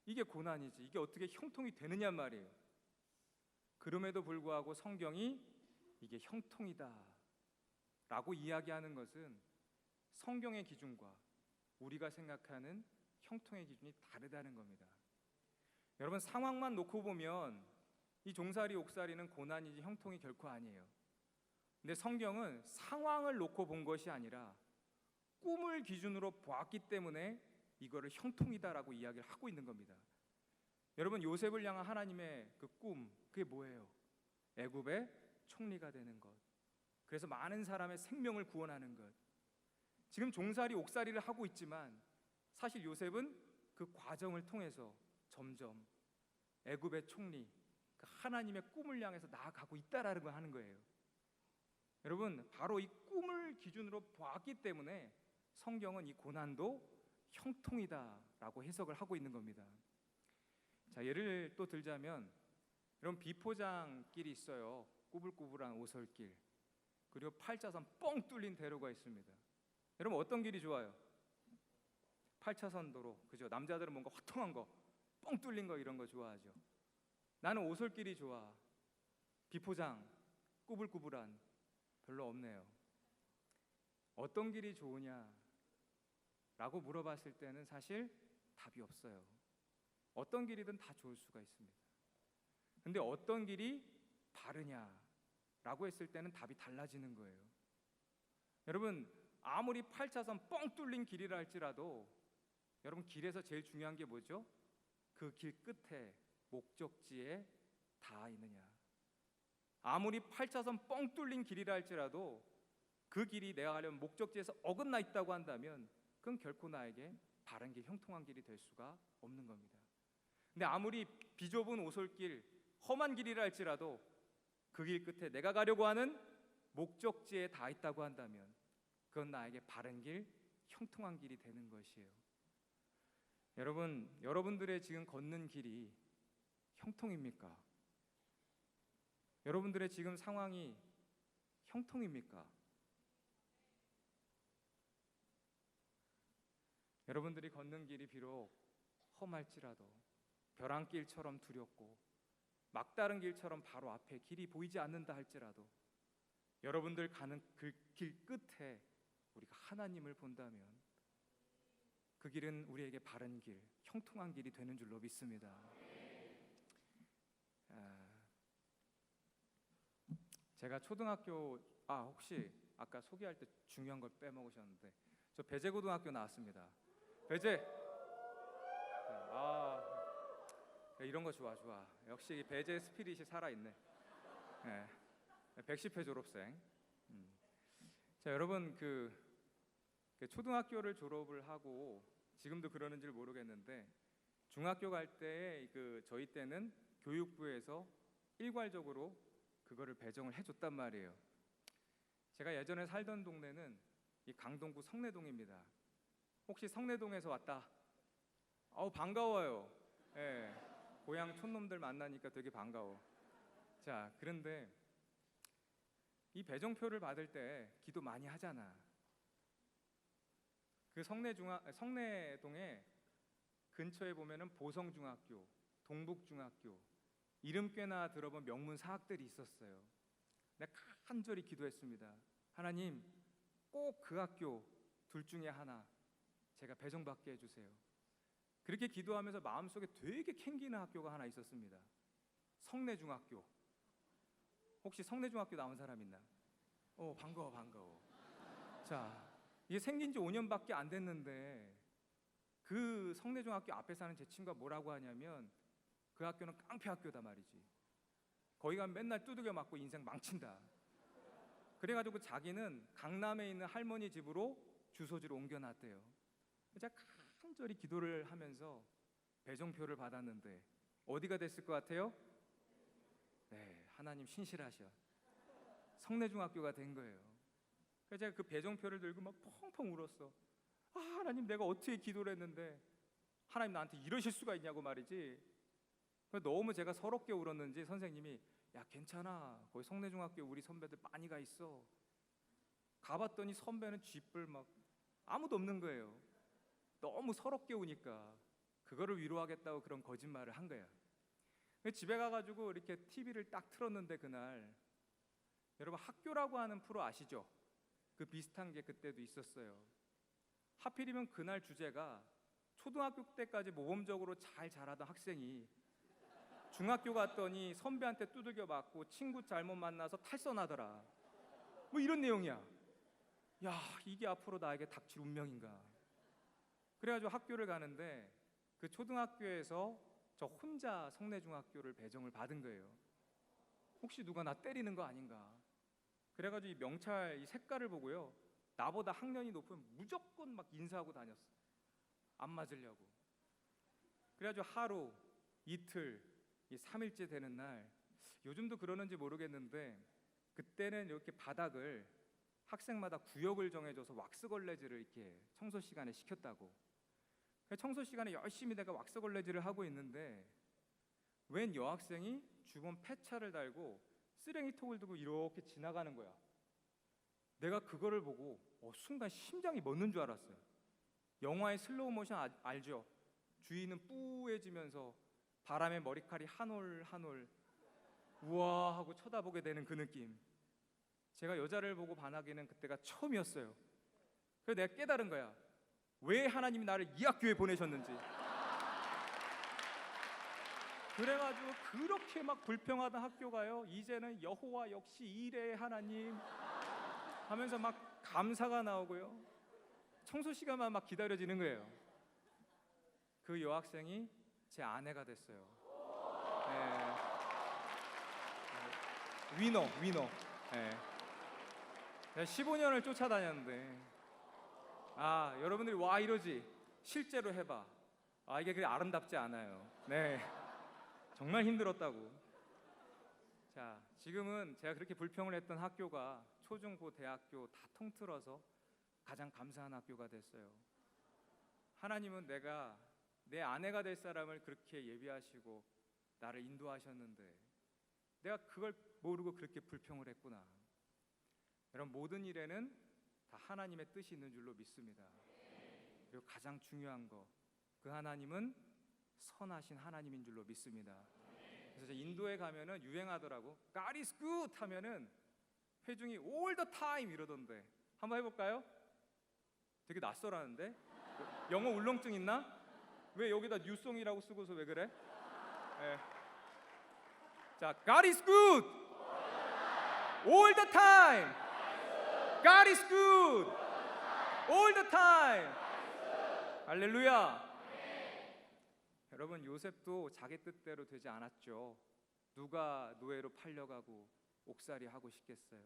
이게 고난이지, 이게 어떻게 형통이 되느냐 말이에요. 그럼에도 불구하고 성경이 이게 형통이다 라고 이야기하는 것은 성경의 기준과 우리가 생각하는 형통의 기준이 다르다는 겁니다. 여러분, 상황만 놓고 보면 이 종살이 옥살이는 고난이지 형통이 결코 아니에요. 근데 성경은 상황을 놓고 본 것이 아니라 꿈을 기준으로 보았기 때문에 이거를 형통이다라고 이야기를 하고 있는 겁니다. 여러분, 요셉을 향한 하나님의 그 꿈, 그게 뭐예요? 애굽의 총리가 되는 것, 그래서 많은 사람의 생명을 구원하는 것. 지금 종살이 옥살이를 하고 있지만 사실 요셉은 그 과정을 통해서 점점 애굽의 총리, 그 하나님의 꿈을 향해서 나아가고 있다라는 걸 하는 거예요. 여러분, 바로 이 꿈을 기준으로 보았기 때문에 성경은 이 고난도 형통이다라고 해석을 하고 있는 겁니다. 자, 예를 또 들자면, 여러분, 비포장길이 있어요. 꾸불꾸불한 오솔길, 그리고 8차선 뻥 뚫린 대로가 있습니다. 여러분, 어떤 길이 좋아요? 8차선 도로, 그죠? 남자들은 뭔가 화통한 거, 뻥 뚫린 거, 이런 거 좋아하죠. 나는 오솔길이 좋아. 비포장, 꾸불꾸불한, 별로 없네요. 어떤 길이 좋으냐 라고 물어봤을 때는 사실 답이 없어요. 어떤 길이든 다 좋을 수가 있습니다. 근데 어떤 길이 바르냐 라고 했을 때는 답이 달라지는 거예요. 여러분, 아무리 8차선 뻥 뚫린 길이라 할지라도 여러분, 길에서 제일 중요한 게 뭐죠? 그 길 끝에 목적지에 닿아 있느냐. 아무리 8차선 뻥 뚫린 길이라 할지라도 그 길이 내가 가려면 목적지에서 어긋나 있다고 한다면 그건 결코 나에게 바른 길, 형통한 길이 될 수가 없는 겁니다. 근데 아무리 비좁은 오솔길, 험한 길이라 할지라도 그 길 끝에 내가 가려고 하는 목적지에 닿아 있다고 한다면 그건 나에게 바른 길, 형통한 길이 되는 것이에요. 여러분, 여러분들의 지금 걷는 길이 형통입니까? 여러분들의 지금 상황이 형통입니까? 여러분들이 걷는 길이 비록 험할지라도, 벼랑길처럼 두렵고 막다른 길처럼 바로 앞에 길이 보이지 않는다 할지라도, 여러분들 가는 그 길 끝에 우리가 하나님을 본다면 그 길은 우리에게 바른 길, 형통한 길이 되는 줄로 믿습니다. 제가 초등학교, 혹시 아까 소개할 때 중요한 걸 빼먹으셨는데, 저 배재고등학교 나왔습니다. 배재. 이런 거 좋아. 역시 배재 스피릿이 살아있네. 110회 졸업생. 자, 여러분, 그 초등학교를 졸업을 하고 지금도 그러는지 모르겠는데, 중학교 갈 때 저희 때는 교육부에서 일괄적으로 그거를 배정을 해줬단 말이에요. 제가 예전에 살던 동네는 이 강동구 성내동입니다. 혹시 성내동에서 왔다? 반가워요. 고향 촌놈들 만나니까 되게 반가워. 자, 그런데 이 배정표를 받을 때 기도 많이 하잖아. 그 성내동에 근처에 보면은 보성중학교, 동북중학교 이름 꽤나 들어본 명문 사학들이 있었어요. 내가 간절히 기도했습니다. 하나님, 꼭 그 학교 둘 중에 하나 제가 배정받게 해주세요. 그렇게 기도하면서 마음속에 되게 캥기는 학교가 하나 있었습니다. 성내중학교. 혹시 성내중학교 나온 사람 있나? 반가워. 자, 이게 생긴 지 5년밖에 안 됐는데 그 성내중학교 앞에 사는 제 친구가 뭐라고 하냐면 그 학교는 깡패 학교다 말이지. 거기 가면 맨날 두들겨 맞고 인생 망친다. 그래가지고 자기는 강남에 있는 할머니 집으로 주소지를 옮겨놨대요. 제가 간절히 기도를 하면서 배정표를 받았는데 어디가 됐을 것 같아요? 네, 하나님 신실하셔. 성내중학교가 된 거예요. 그래서 제가 그 배정표를 들고 막 펑펑 울었어. 하나님, 내가 어떻게 기도를 했는데 하나님 나한테 이러실 수가 있냐고 말이지. 너무 제가 서럽게 울었는지 선생님이 야, 괜찮아, 거기 성내중학교 우리 선배들 많이 가 있어. 가봤더니 선배는 쥐뿔 막 아무도 없는 거예요. 너무 서럽게 우니까 그거를 위로하겠다고 그런 거짓말을 한 거야. 집에 가가지고 이렇게 TV를 딱 틀었는데 그날, 여러분 학교라고 하는 프로 아시죠? 그 비슷한 게 그때도 있었어요. 하필이면 그날 주제가 초등학교 때까지 모범적으로 잘 자라던 학생이 중학교 갔더니 선배한테 두들겨 맞고 친구 잘못 만나서 탈선하더라. 뭐 이런 내용이야. 야, 이게 앞으로 나에게 닥칠 운명인가. 그래가지고 학교를 가는데 그 초등학교에서 저 혼자 성내중학교를 배정을 받은 거예요. 혹시 누가 나 때리는 거 아닌가. 그래가지고 이 명찰 이 색깔을 보고요, 나보다 학년이 높으면 무조건 막 인사하고 다녔어. 안 맞으려고. 그래가지고 하루, 이틀, 이 3일째 되는 날, 요즘도 그러는지 모르겠는데 그때는 이렇게 바닥을 학생마다 구역을 정해줘서 왁스 걸레질을 이렇게 청소 시간에 시켰다고. 청소 시간에 열심히 내가 왁스 걸레질을 하고 있는데 웬 여학생이 주변 폐차를 달고 쓰레기통을 들고 이렇게 지나가는 거야. 내가 그거를 보고 순간 심장이 멎는 줄 알았어요. 영화의 슬로우 모션 알죠? 주인은 뿌해지면서 바람에 머리칼이 한 올 한 올 우와 하고 쳐다보게 되는 그 느낌. 제가 여자를 보고 반하기는 그때가 처음이었어요. 그래서 내가 깨달은 거야. 왜 하나님이 나를 이 학교에 보내셨는지. 그래가지고 그렇게 막 불평하던 학교가요, 이제는 여호와 역시 이레의 하나님 하면서 막 감사가 나오고요, 청소 시간만 막 기다려지는 거예요. 그 여학생이 제 아내가 됐어요. 네. 위너. 네. 내가 15년을 쫓아다녔는데, 여러분들이 와 이러지, 실제로 해봐. 이게 그렇게 아름답지 않아요. 네, 정말 힘들었다고. 자, 지금은 제가 그렇게 불평을 했던 학교가 초중 고 대학교 다 통틀어서 가장 감사한 학교가 됐어요. 하나님은 내가 내 아내가 될 사람을 그렇게 예비하시고 나를 인도하셨는데 내가 그걸 모르고 그렇게 불평을 했구나. 여러분, 모든 일에는 다 하나님의 뜻이 있는 줄로 믿습니다. 그리고 가장 중요한 거, 그 하나님은 선하신 하나님인 줄로 믿습니다. 그래서 인도에 가면은 유행하더라고. God is good 하면은 회중이 all the time 이러던데. 한번 해볼까요? 되게 낯설하는데? 영어 울렁증 있나? 왜 여기다 뉴송이라고 쓰고서 왜 그래? 네. 자, God is good all the time. God is good all the time. 할렐루야. 여러분, 요셉도 자기 뜻대로 되지 않았죠. 누가 노예로 팔려가고 옥살이 하고 싶겠어요.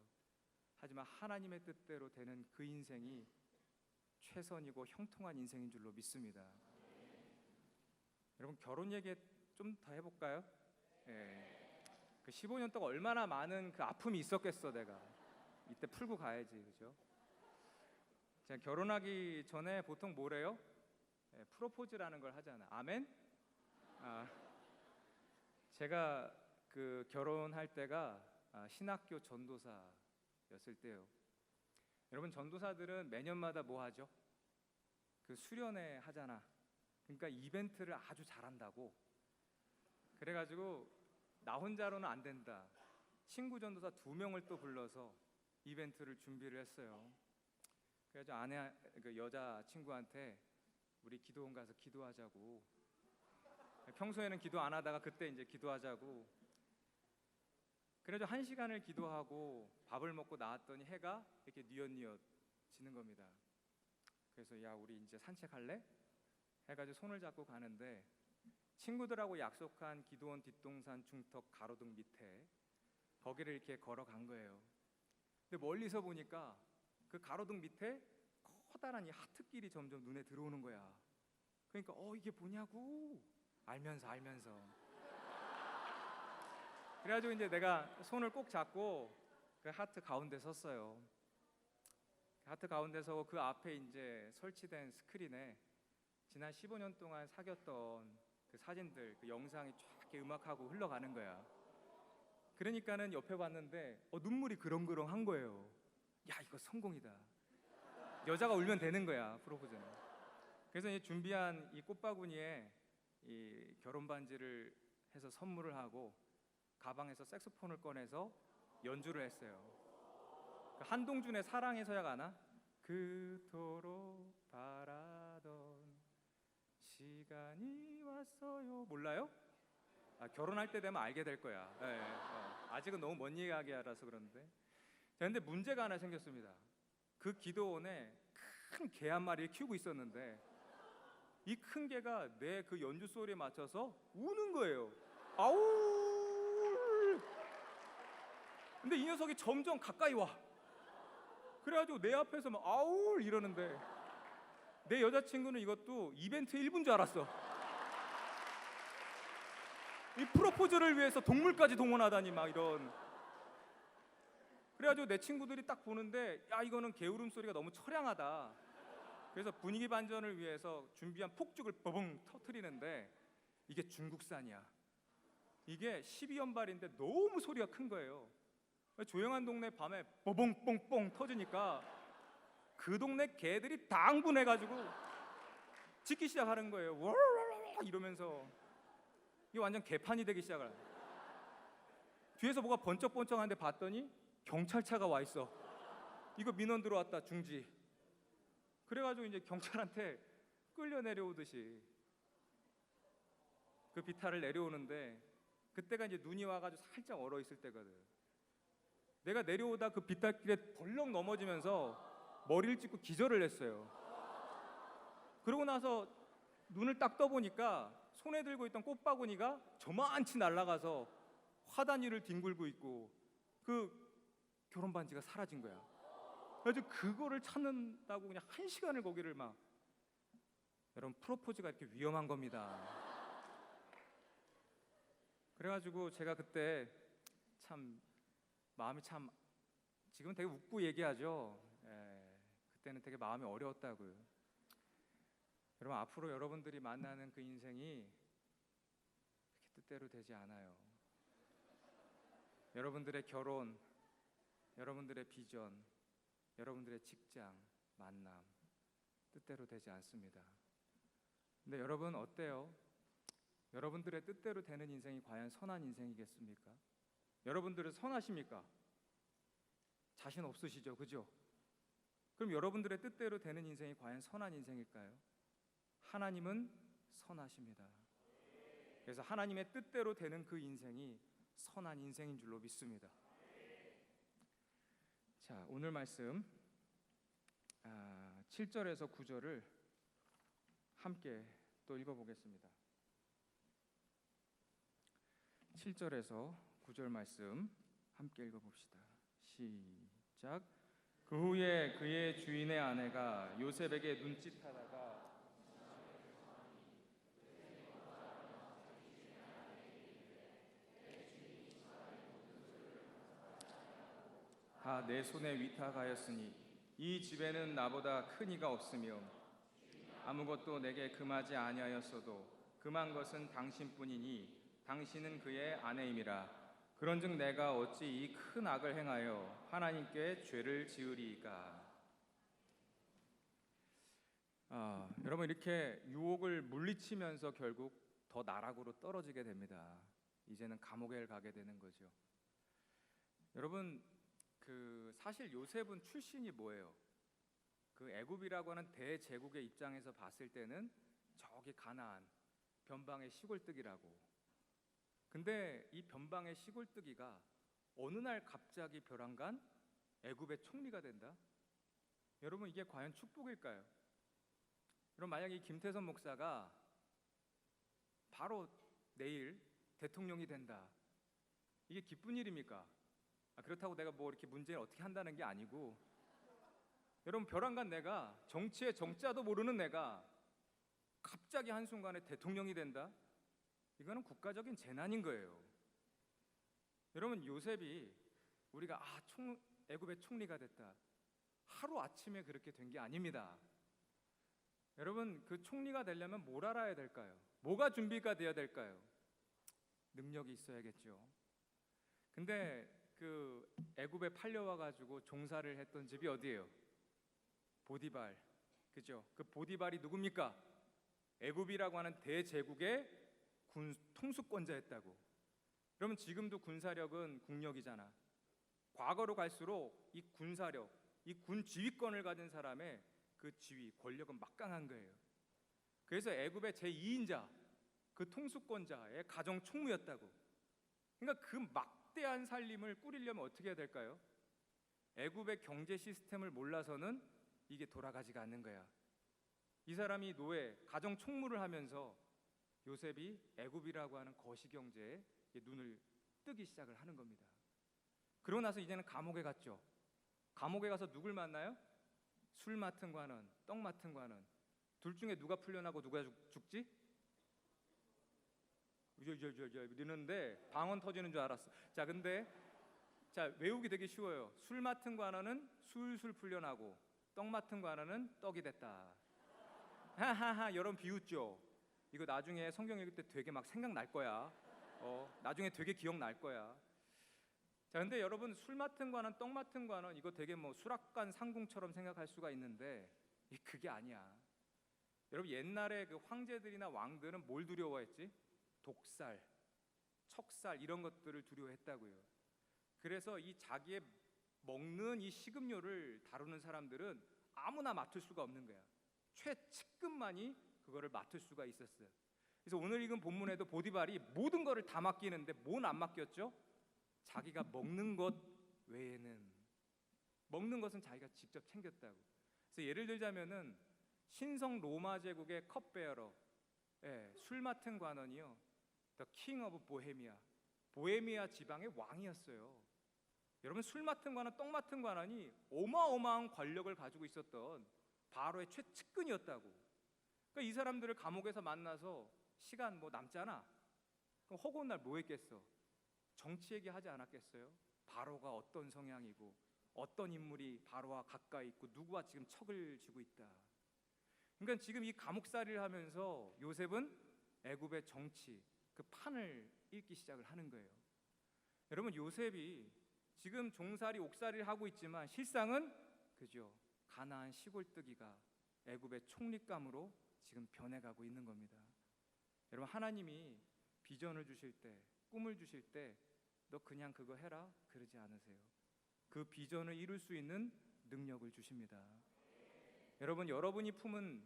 하지만 하나님의 뜻대로 되는 그 인생이 최선이고 형통한 인생인 줄로 믿습니다. 여러분, 결혼 얘기 좀 더 해볼까요? 그 15년 동안 얼마나 많은 그 아픔이 있었겠어. 내가 이때 풀고 가야지, 그죠? 제가 결혼하기 전에 보통 뭐래요? 프로포즈라는 걸 하잖아. 아멘? 제가 그 결혼할 때가 신학교 전도사 때였을 때요. 여러분, 전도사들은 매년마다 뭐 하죠? 그 수련회 하잖아. 그러니까 이벤트를 아주 잘한다고. 그래가지고 나 혼자로는 안 된다. 친구 전도사 2명을 또 불러서 이벤트를 준비를 했어요. 그래서 그 여자 친구한테 우리 기도원 가서 기도하자고. 평소에는 기도 안 하다가 그때 이제 기도하자고. 그래서 1시간을 기도하고 밥을 먹고 나왔더니 해가 이렇게 뉘엿뉘엿 지는 겁니다. 그래서 야, 우리 이제 산책할래? 해가지고 손을 잡고 가는데 친구들하고 약속한 기도원 뒷동산 중턱 가로등 밑에 거기를 이렇게 걸어간 거예요. 근데 멀리서 보니까 그 가로등 밑에 커다란 이 하트길이 점점 눈에 들어오는 거야. 그러니까 이게 뭐냐고 알면서 그래가지고 이제 내가 손을 꼭 잡고 그 하트 가운데 섰어요. 하트 가운데 서고 그 앞에 이제 설치된 스크린에 지난 15년 동안 사귀었던 그 사진들, 그 영상이 쫙 이렇게 음악하고 흘러가는 거야. 그러니까는 옆에 봤는데 눈물이 그렁그렁한 거예요. 야, 이거 성공이다. 여자가 울면 되는 거야, 프로포즈는. 그래서 이 준비한 이 꽃바구니에 이 결혼 반지를 해서 선물을 하고 가방에서 색소폰을 꺼내서 연주를 했어요. 그 한동준의 사랑의 서약 아나? 그토록 바라던 시간이 왔어요. 몰라요? 결혼할 때 되면 알게 될 거야. 네, 아직은 너무 먼 이야기라서 그런데. 자, 근데 문제가 하나 생겼습니다. 그 기도원에 큰 개 한 마리를 키우고 있었는데 이 큰 개가 내 그 연주 소리에 맞춰서 우는 거예요. 아우! 근데 이 녀석이 점점 가까이 와. 그래가지고 내 앞에서 막 아울 이러는데 내 여자친구는 이것도 이벤트 1분 줄 알았어. 이 프로포즈를 위해서 동물까지 동원하다니 막 이런. 그래가지고 내 친구들이 딱 보는데 야, 이거는 개 울음소리가 너무 처량하다. 그래서 분위기 반전을 위해서 준비한 폭죽을 버벙 터트리는데 이게 중국산이야. 이게 12연발인데 너무 소리가 큰 거예요. 조용한 동네 밤에 버벙 뻥뻥 터지니까 그 동네 개들이 다 흥분해가지고 짖기 시작하는 거예요. 와라라라 이러면서 이게 완전 개판이 되기 시작을. 뒤에서 뭐가 번쩍번쩍한데 봤더니 경찰차가 와 있어. 이거 민원 들어왔다, 중지. 그래가지고 이제 경찰한테 끌려 내려오듯이 그 비탈을 내려오는데 그때가 이제 눈이 와가지고 살짝 얼어 있을 때거든. 내가 내려오다 그 비탈길에 벌렁 넘어지면서 머리를 찢고 기절을 했어요. 그러고 나서 눈을 딱 떠보니까 손에 들고 있던 꽃바구니가 저만치 날아가서 화단위를 뒹굴고 있고 그 결혼 반지가 사라진 거야. 그래서 그거를 찾는다고 그냥 1시간을 거기를 막. 여러분, 프로포즈가 이렇게 위험한 겁니다. 그래가지고 제가 그때 참 마음이 참, 지금은 되게 웃고 얘기하죠. 그때는 되게 마음이 어려웠다고요. 여러분, 앞으로 여러분들이 만나는 그 인생이 그렇게 뜻대로 되지 않아요. 여러분들의 결혼, 여러분들의 비전, 여러분들의 직장, 만남 뜻대로 되지 않습니다. 근데 여러분 어때요? 여러분들의 뜻대로 되는 인생이 과연 선한 인생이겠습니까? 여러분들은 선하십니까? 자신 없으시죠? 그죠? 그럼 여러분들의 뜻대로 되는 인생이 과연 선한 인생일까요? 하나님은 선하십니다. 그래서 하나님의 뜻대로 되는 그 인생이 선한 인생인 줄로 믿습니다. 자, 오늘 말씀 7절에서 9절을 함께 또 읽어보겠습니다. 7절에서 9절 말씀 함께 읽어봅시다. 시작. 그 후에 그의 주인의 아내가 요셉에게 눈짓하다가 다 내 손에 위탁하였으니 이 집에는 나보다 큰 이가 없으며 아무것도 내게 금하지 아니하였어도 금한 것은 당신뿐이니 당신은 그의 아내임이라. 그런즉 내가 어찌 이 큰 악을 행하여 하나님께 죄를 지으리이까. 여러분, 이렇게 유혹을 물리치면서 결국 더 나락으로 떨어지게 됩니다. 이제는 감옥에 가게 되는 거죠. 여러분, 사실 요셉은 출신이 뭐예요? 그 애굽이라고 하는 대제국의 입장에서 봤을 때는 저기 가나안 변방의 시골뜨기라고. 근데 이 변방의 시골뜨기가 어느 날 갑자기 벼랑간 애굽의 총리가 된다? 여러분, 이게 과연 축복일까요? 여러분, 만약에 이 김태선 목사가 바로 내일 대통령이 된다, 이게 기쁜 일입니까? 그렇다고 내가 뭐 이렇게 문제를 어떻게 한다는 게 아니고, 여러분, 벼랑간 내가, 정치의 정자도 모르는 내가 갑자기 한순간에 대통령이 된다? 이거는 국가적인 재난인 거예요. 여러분, 요셉이 우리가 애굽의 총리가 됐다, 하루 아침에 그렇게 된 게 아닙니다. 여러분, 그 총리가 되려면 뭘 알아야 될까요? 뭐가 준비가 돼야 될까요? 능력이 있어야겠죠. 근데 그 애굽에 팔려와 가지고 종사를 했던 집이 어디예요? 보디발. 그죠? 그 보디발이 누굽니까? 애굽이라고 하는 대제국의 군 통수권자였다고. 그러면 지금도 군사력은 국력이잖아. 과거로 갈수록 이 군사력, 이 군 지휘권을 가진 사람의 그 지위, 권력은 막강한 거예요. 그래서 애굽의 제2인자, 그 통수권자의 가정 총무였다고. 그러니까 그 막대한 살림을 꾸리려면 어떻게 해야 될까요? 애굽의 경제 시스템을 몰라서는 이게 돌아가지가 않는 거야. 이 사람이 가정 총무를 하면서 요셉이 애굽이라고 하는 거시경제에 눈을 뜨기 시작을 하는 겁니다. 그러고 나서 이제는 감옥에 갔죠. 감옥에 가서 누굴 만나요? 술 맡은 관원, 떡 맡은 관원. 둘 중에 누가 풀려나고 누가 죽지? 이러는데 방언 터지는 줄 알았어. 근데 외우기 되게 쉬워요. 술 맡은 관원은 술술 풀려나고, 떡 맡은 관원은 떡이 됐다. 하하하. 여러분, 비웃죠? 이거 나중에 성경 읽을 때 되게 막 생각날 거야. 나중에 되게 기억날 거야. 근데 여러분, 술 맡은 관원, 떡 맡은 관원, 이거 되게 뭐 수락관 상궁처럼 생각할 수가 있는데 그게 아니야. 여러분, 옛날에 그 황제들이나 왕들은 뭘 두려워했지? 독살, 척살, 이런 것들을 두려워했다고요. 그래서 이 자기의 먹는 이 식음료를 다루는 사람들은 아무나 맡을 수가 없는 거야. 최측근만이 그거를 맡을 수가 있었어요. 그래서 오늘 읽은 본문에도 보디발이 모든 거를 다 맡기는데 뭔 안 맡겼죠? 자기가 먹는 것 외에는. 먹는 것은 자기가 직접 챙겼다고. 그래서 예를 들자면은 신성 로마 제국의 컵베어러, 술 맡은 관원이요, The King of Bohemia, 보헤미아 지방의 왕이었어요. 여러분, 술 맡은 관원, 떡 맡은 관원이 어마어마한 권력을 가지고 있었던 바로의 최측근이었다고. 그러니까 이 사람들을 감옥에서 만나서 시간 뭐 남잖아. 그럼 허구한 날 뭐 했겠어? 정치 얘기하지 않았겠어요? 바로가 어떤 성향이고 어떤 인물이 바로와 가까이 있고 누구와 지금 척을 지고 있다. 그러니까 지금 이 감옥살이를 하면서 요셉은 애굽의 정치, 그 판을 읽기 시작을 하는 거예요. 여러분, 요셉이 지금 종살이 옥살이를 하고 있지만 실상은 그죠, 가나안 시골뜨기가 애굽의 총리감으로 지금 변해가고 있는 겁니다. 여러분, 하나님이 비전을 주실 때, 꿈을 주실 때 너 그냥 그거 해라 그러지 않으세요. 그 비전을 이룰 수 있는 능력을 주십니다. 여러분, 여러분이 품은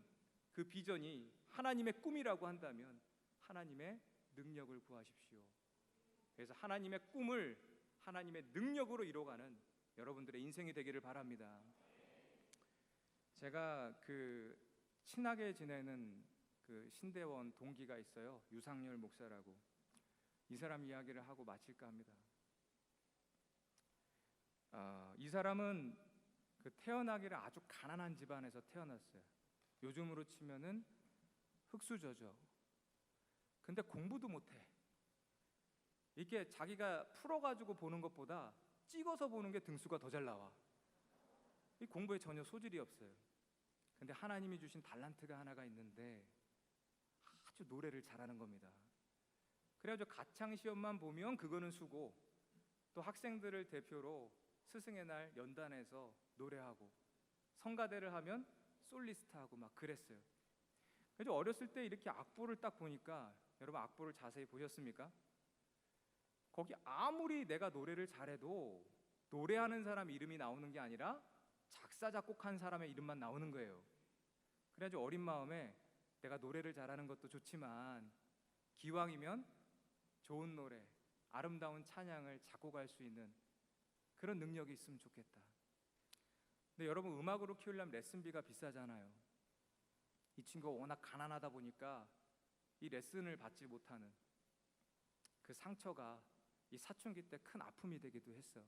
그 비전이 하나님의 꿈이라고 한다면 하나님의 능력을 구하십시오. 그래서 하나님의 꿈을 하나님의 능력으로 이뤄가는 여러분들의 인생이 되기를 바랍니다. 제가 친하게 지내는 신대원 동기가 있어요. 유상열 목사라고. 이 사람 이야기를 하고 마칠까 합니다. 이 사람은 태어나기를 아주 가난한 집안에서 태어났어요. 요즘으로 치면은 흙수저죠. 근데 공부도 못해. 이게 자기가 풀어가지고 보는 것보다 찍어서 보는 게 등수가 더 잘 나와. 이 공부에 전혀 소질이 없어요. 근데 하나님이 주신 달란트가 하나가 있는데 아주 노래를 잘하는 겁니다. 그래가지고 가창 시험만 보면 그거는 수고, 또 학생들을 대표로 스승의 날 연단해서 노래하고 성가대를 하면 솔리스트하고 막 그랬어요. 그래서 어렸을 때 이렇게 악보를 딱 보니까 여러분 악보를 자세히 보셨습니까? 거기 아무리 내가 노래를 잘해도 노래하는 사람 이름이 나오는 게 아니라 작사 작곡한 사람의 이름만 나오는 거예요. 그래가지고 어린 마음에 내가 노래를 잘하는 것도 좋지만 기왕이면 좋은 노래, 아름다운 찬양을 작곡할 수 있는 그런 능력이 있으면 좋겠다. 근데 여러분 음악으로 키우려면 레슨비가 비싸잖아요. 이 친구가 워낙 가난하다 보니까 이 레슨을 받지 못하는 그 상처가 이 사춘기 때 큰 아픔이 되기도 했어.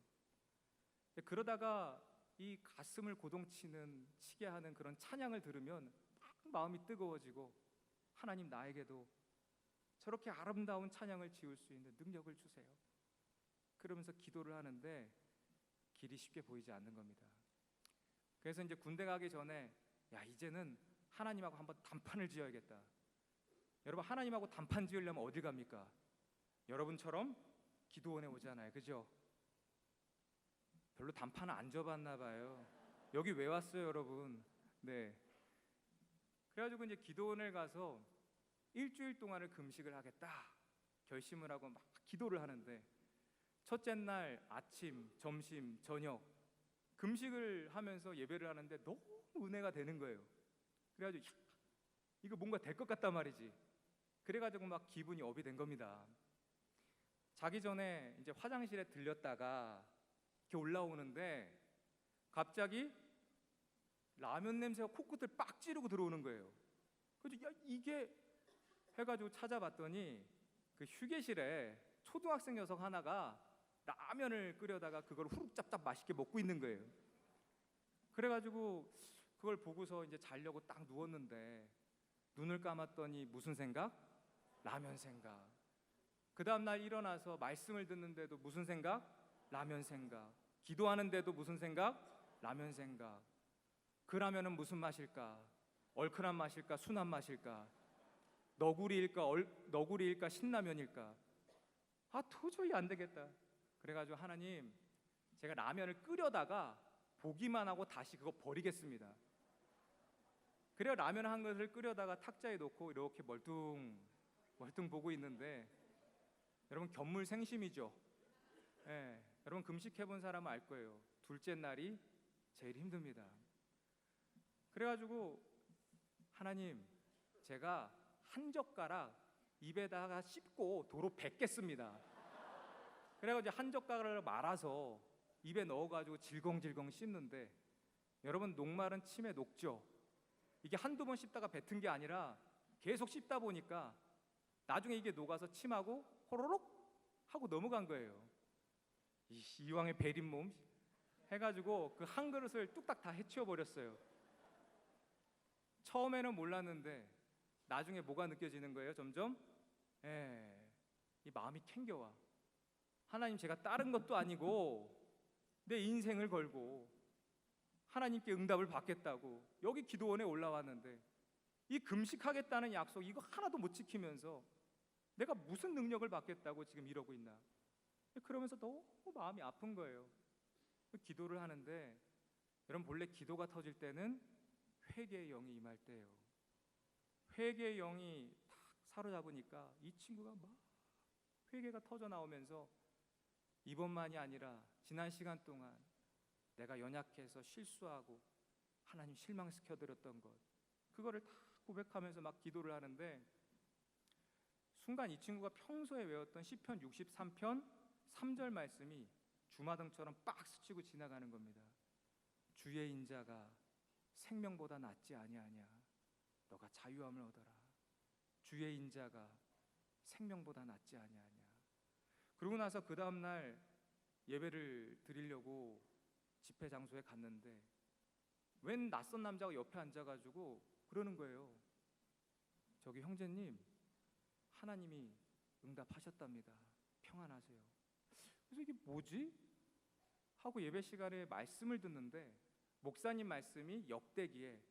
그러다가 이 가슴을 치게 하는 그런 찬양을 들으면 막 마음이 뜨거워지고 하나님 나에게도 저렇게 아름다운 찬양을 지을 수 있는 능력을 주세요. 그러면서 기도를 하는데 길이 쉽게 보이지 않는 겁니다. 그래서 이제 군대 가기 전에 야 이제는 하나님하고 한번 단판을 지어야겠다. 여러분 하나님하고 단판 지으려면 어디 갑니까? 여러분처럼 기도원에 오잖아요. 그죠? 별로 단판을 안 져봤나 봐요. 여기 왜 왔어요 여러분? 네. 그래가지고 이제 기도원을 가서 일주일 동안을 금식을 하겠다 결심을 하고 막 기도를 하는데 첫째 날 아침, 점심, 저녁 금식을 하면서 예배를 하는데 너무 은혜가 되는 거예요. 그래가지고 이거 뭔가 될 것 같단 말이지. 그래가지고 막 기분이 업이 된 겁니다. 자기 전에 이제 화장실에 들렸다가 이렇게 올라오는데 갑자기 라면 냄새가 코끝을 빡 찌르고 들어오는 거예요. 그래서 야 이게 해가지고 찾아봤더니 그 휴게실에 초등학생 녀석 하나가 라면을 끓여다가 그걸 후룩짭짭 맛있게 먹고 있는 거예요. 그래가지고 그걸 보고서 이제 자려고 딱 누웠는데 눈을 감았더니 무슨 생각? 라면 생각. 그 다음날 일어나서 말씀을 듣는데도 무슨 생각? 라면 생각. 기도하는데도 무슨 생각? 라면 생각. 그 라면은 무슨 맛일까? 얼큰한 맛일까? 순한 맛일까? 너구리일까? 신라면일까? 아 도저히 안 되겠다. 그래가지고 하나님 제가 라면을 끓여다가 보기만 하고 다시 그거 버리겠습니다. 그래야 라면 한 것을 끓여다가 탁자에 놓고 이렇게 멀뚱 보고 있는데 여러분 견물생심이죠. 예, 여러분 금식해본 사람은 알 거예요. 둘째 날이 제일 힘듭니다. 그래가지고 하나님 제가 한 젓가락 입에다가 씹고 도로 뱉겠습니다. 그래가지고 한 젓가락을 말아서 입에 넣어가지고 질겅질겅 씹는데 여러분 녹말은 침에 녹죠. 이게 한두 번 씹다가 뱉은 게 아니라 계속 씹다 보니까 나중에 이게 녹아서 침하고 호로록 하고 넘어간 거예요. 이왕의 베린 몸 해가지고 그 한 그릇을 뚝딱 다 해치워버렸어요. 처음에는 몰랐는데 나중에 뭐가 느껴지는 거예요? 점점 이 마음이 캥겨와. 하나님 제가 다른 것도 아니고 내 인생을 걸고 하나님께 응답을 받겠다고 여기 기도원에 올라왔는데 이 금식하겠다는 약속 이거 하나도 못 지키면서 내가 무슨 능력을 받겠다고 지금 이러고 있나. 그러면서 너무 마음이 아픈 거예요. 기도를 하는데 여러분 본래 기도가 터질 때는 회개의 영이 임할 때예요. 회개의 영이 탁 사로잡으니까 이 친구가 막 회개가 터져 나오면서 이번만이 아니라 지난 시간 동안 내가 연약해서 실수하고 하나님 실망시켜드렸던 것 그거를 다 고백하면서 막 기도를 하는데 순간 이 친구가 평소에 외웠던 시편 63편 3절 말씀이 주마등처럼 빡 스치고 지나가는 겁니다. 주의 인자가 생명보다 낫지 아니하냐. 너가 자유함을 얻어라. 주의 인자가 생명보다 낫지 아니하냐. 그러고 나서 그 다음날 예배를 드리려고 집회 장소에 갔는데 웬 낯선 남자가 옆에 앉아가지고 그러는 거예요. 저기 형제님 하나님이 응답하셨답니다. 평안하세요. 그래서 이게 뭐지? 하고 예배 시간에 말씀을 듣는데 목사님 말씀이 역대기에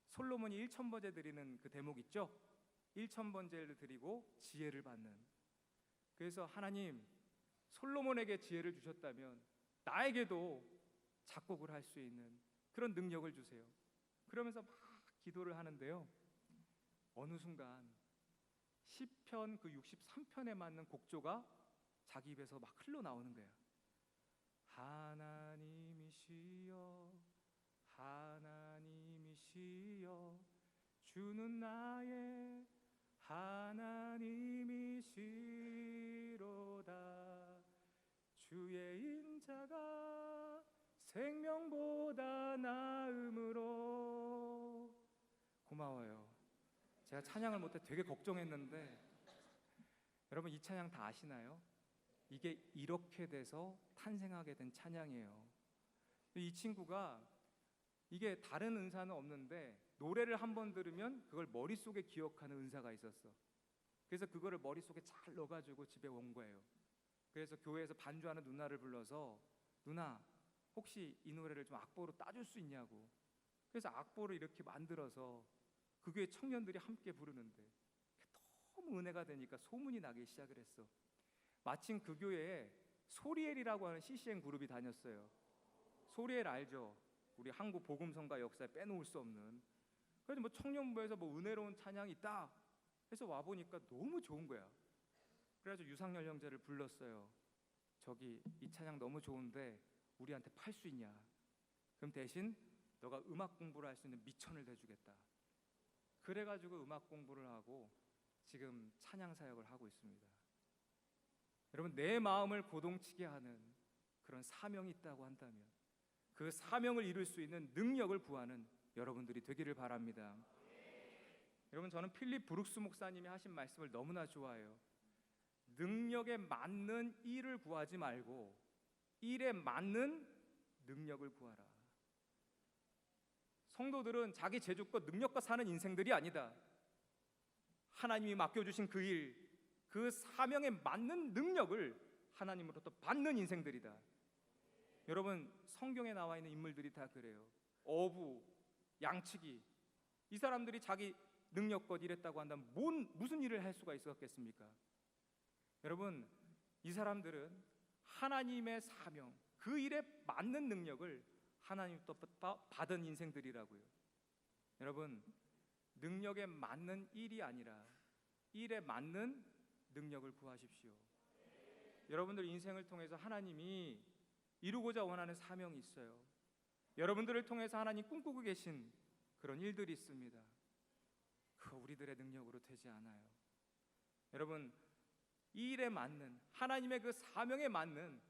솔로몬이 1000번째 드리는 그 대목 있죠? 1000번째를 드리고 지혜를 받는. 그래서 하나님 솔로몬에게 지혜를 주셨다면 나에게도 작곡을 할 수 있는 그런 능력을 주세요. 그러면서 막 기도를 하는데요. 어느 순간 시편 그 63편에 맞는 곡조가 자기 입에서 막 흘러나오는 거예요. 하나님이시여 하나님이시여 주는 나의 하나님이시로다. 주의 인자가 생명보다 나음으로. 고마워요. 제가 찬양을 못해 되게 걱정했는데 여러분 이 찬양 다 아시나요? 이게 이렇게 돼서 탄생하게 된 찬양이에요. 이 친구가 이게 다른 은사는 없는데 노래를 한번 들으면 그걸 머릿속에 기억하는 은사가 있었어. 그래서 그거를 머릿속에 잘 넣어가지고 집에 온 거예요. 그래서 교회에서 반주하는 누나를 불러서 누나 혹시 이 노래를 좀 악보로 따줄 수 있냐고. 그래서 악보를 이렇게 만들어서 그 교회 청년들이 함께 부르는데 너무 은혜가 되니까 소문이 나기 시작을 했어. 마침 그 교회에 소리엘이라고 하는 CCM 그룹이 다녔어요. 소리엘 알죠? 우리 한국 복음성가 역사에 빼놓을 수 없는. 그래서 뭐 청년부에서 뭐 은혜로운 찬양이 있다 해서 와보니까 너무 좋은 거야. 그래가지고 유상열 형제를 불렀어요. 저기 이 찬양 너무 좋은데 우리한테 팔 수 있냐? 그럼 대신 너가 음악 공부를 할 수 있는 미천을 대주겠다. 그래가지고 음악 공부를 하고 지금 찬양 사역을 하고 있습니다. 여러분 내 마음을 고동치게 하는 그런 사명이 있다고 한다면 그 사명을 이룰 수 있는 능력을 구하는 여러분들이 되기를 바랍니다. 여러분 저는 필립 브룩스 목사님이 하신 말씀을 너무나 좋아해요. 능력에 맞는 일을 구하지 말고 일에 맞는 능력을 구하라. 성도들은 자기 재주껏 능력과 사는 인생들이 아니다. 하나님이 맡겨주신 그 일, 그 사명에 맞는 능력을 하나님으로부터 받는 인생들이다. 여러분 성경에 나와 있는 인물들이 다 그래요. 어부, 양치기, 이 사람들이 자기 능력껏 일했다고 한다면 무슨 일을 할 수가 있었겠습니까? 여러분 이 사람들은 하나님의 사명, 그 일에 맞는 능력을 하나님부터 받은 인생들이라고요. 여러분 능력에 맞는 일이 아니라 일에 맞는 능력을 구하십시오. 여러분들 인생을 통해서 하나님이 이루고자 원하는 사명이 있어요. 여러분들을 통해서 하나님 꿈꾸고 계신 그런 일들이 있습니다. 그거 우리들의 능력으로 되지 않아요. 여러분 이 일에 맞는 하나님의 그 사명에 맞는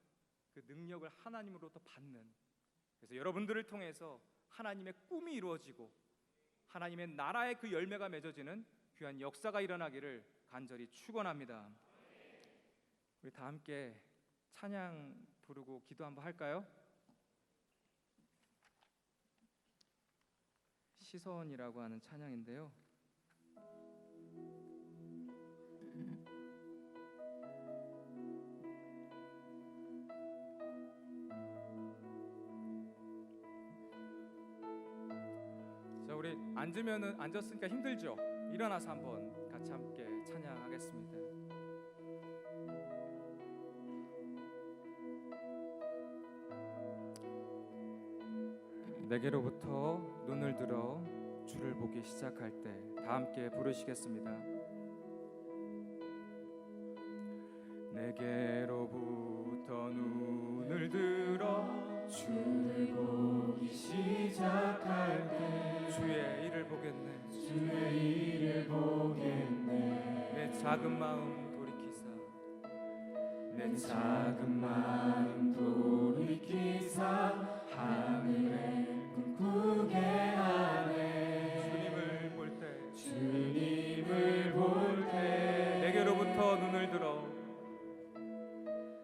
그 능력을 하나님으로부터 받는, 그래서 여러분들을 통해서 하나님의 꿈이 이루어지고 하나님의 나라의 그 열매가 맺어지는 귀한 역사가 일어나기를 간절히 축원합니다. 우리 다 함께 찬양 부르고 기도 한번 할까요? 시선이라고 하는 찬양인데요. 자, 우리 앉았으니까 힘들죠? 일어나서 한번 같이 함께 찬양하겠습니다. 내게로부터 눈을 들어 주를 보기 시작할 때 다 함께 부르시겠습니다. 내게로부터 눈을 들어 주를 보기 시작할 때 주의 일을 보겠네. 주의 일을 보겠네. 내 작은 마음 돌이키사 내 작은 마음 돌이키사 하늘에 꿈꾸게 하네. 주님을 볼 때 내게로부터 눈을 들어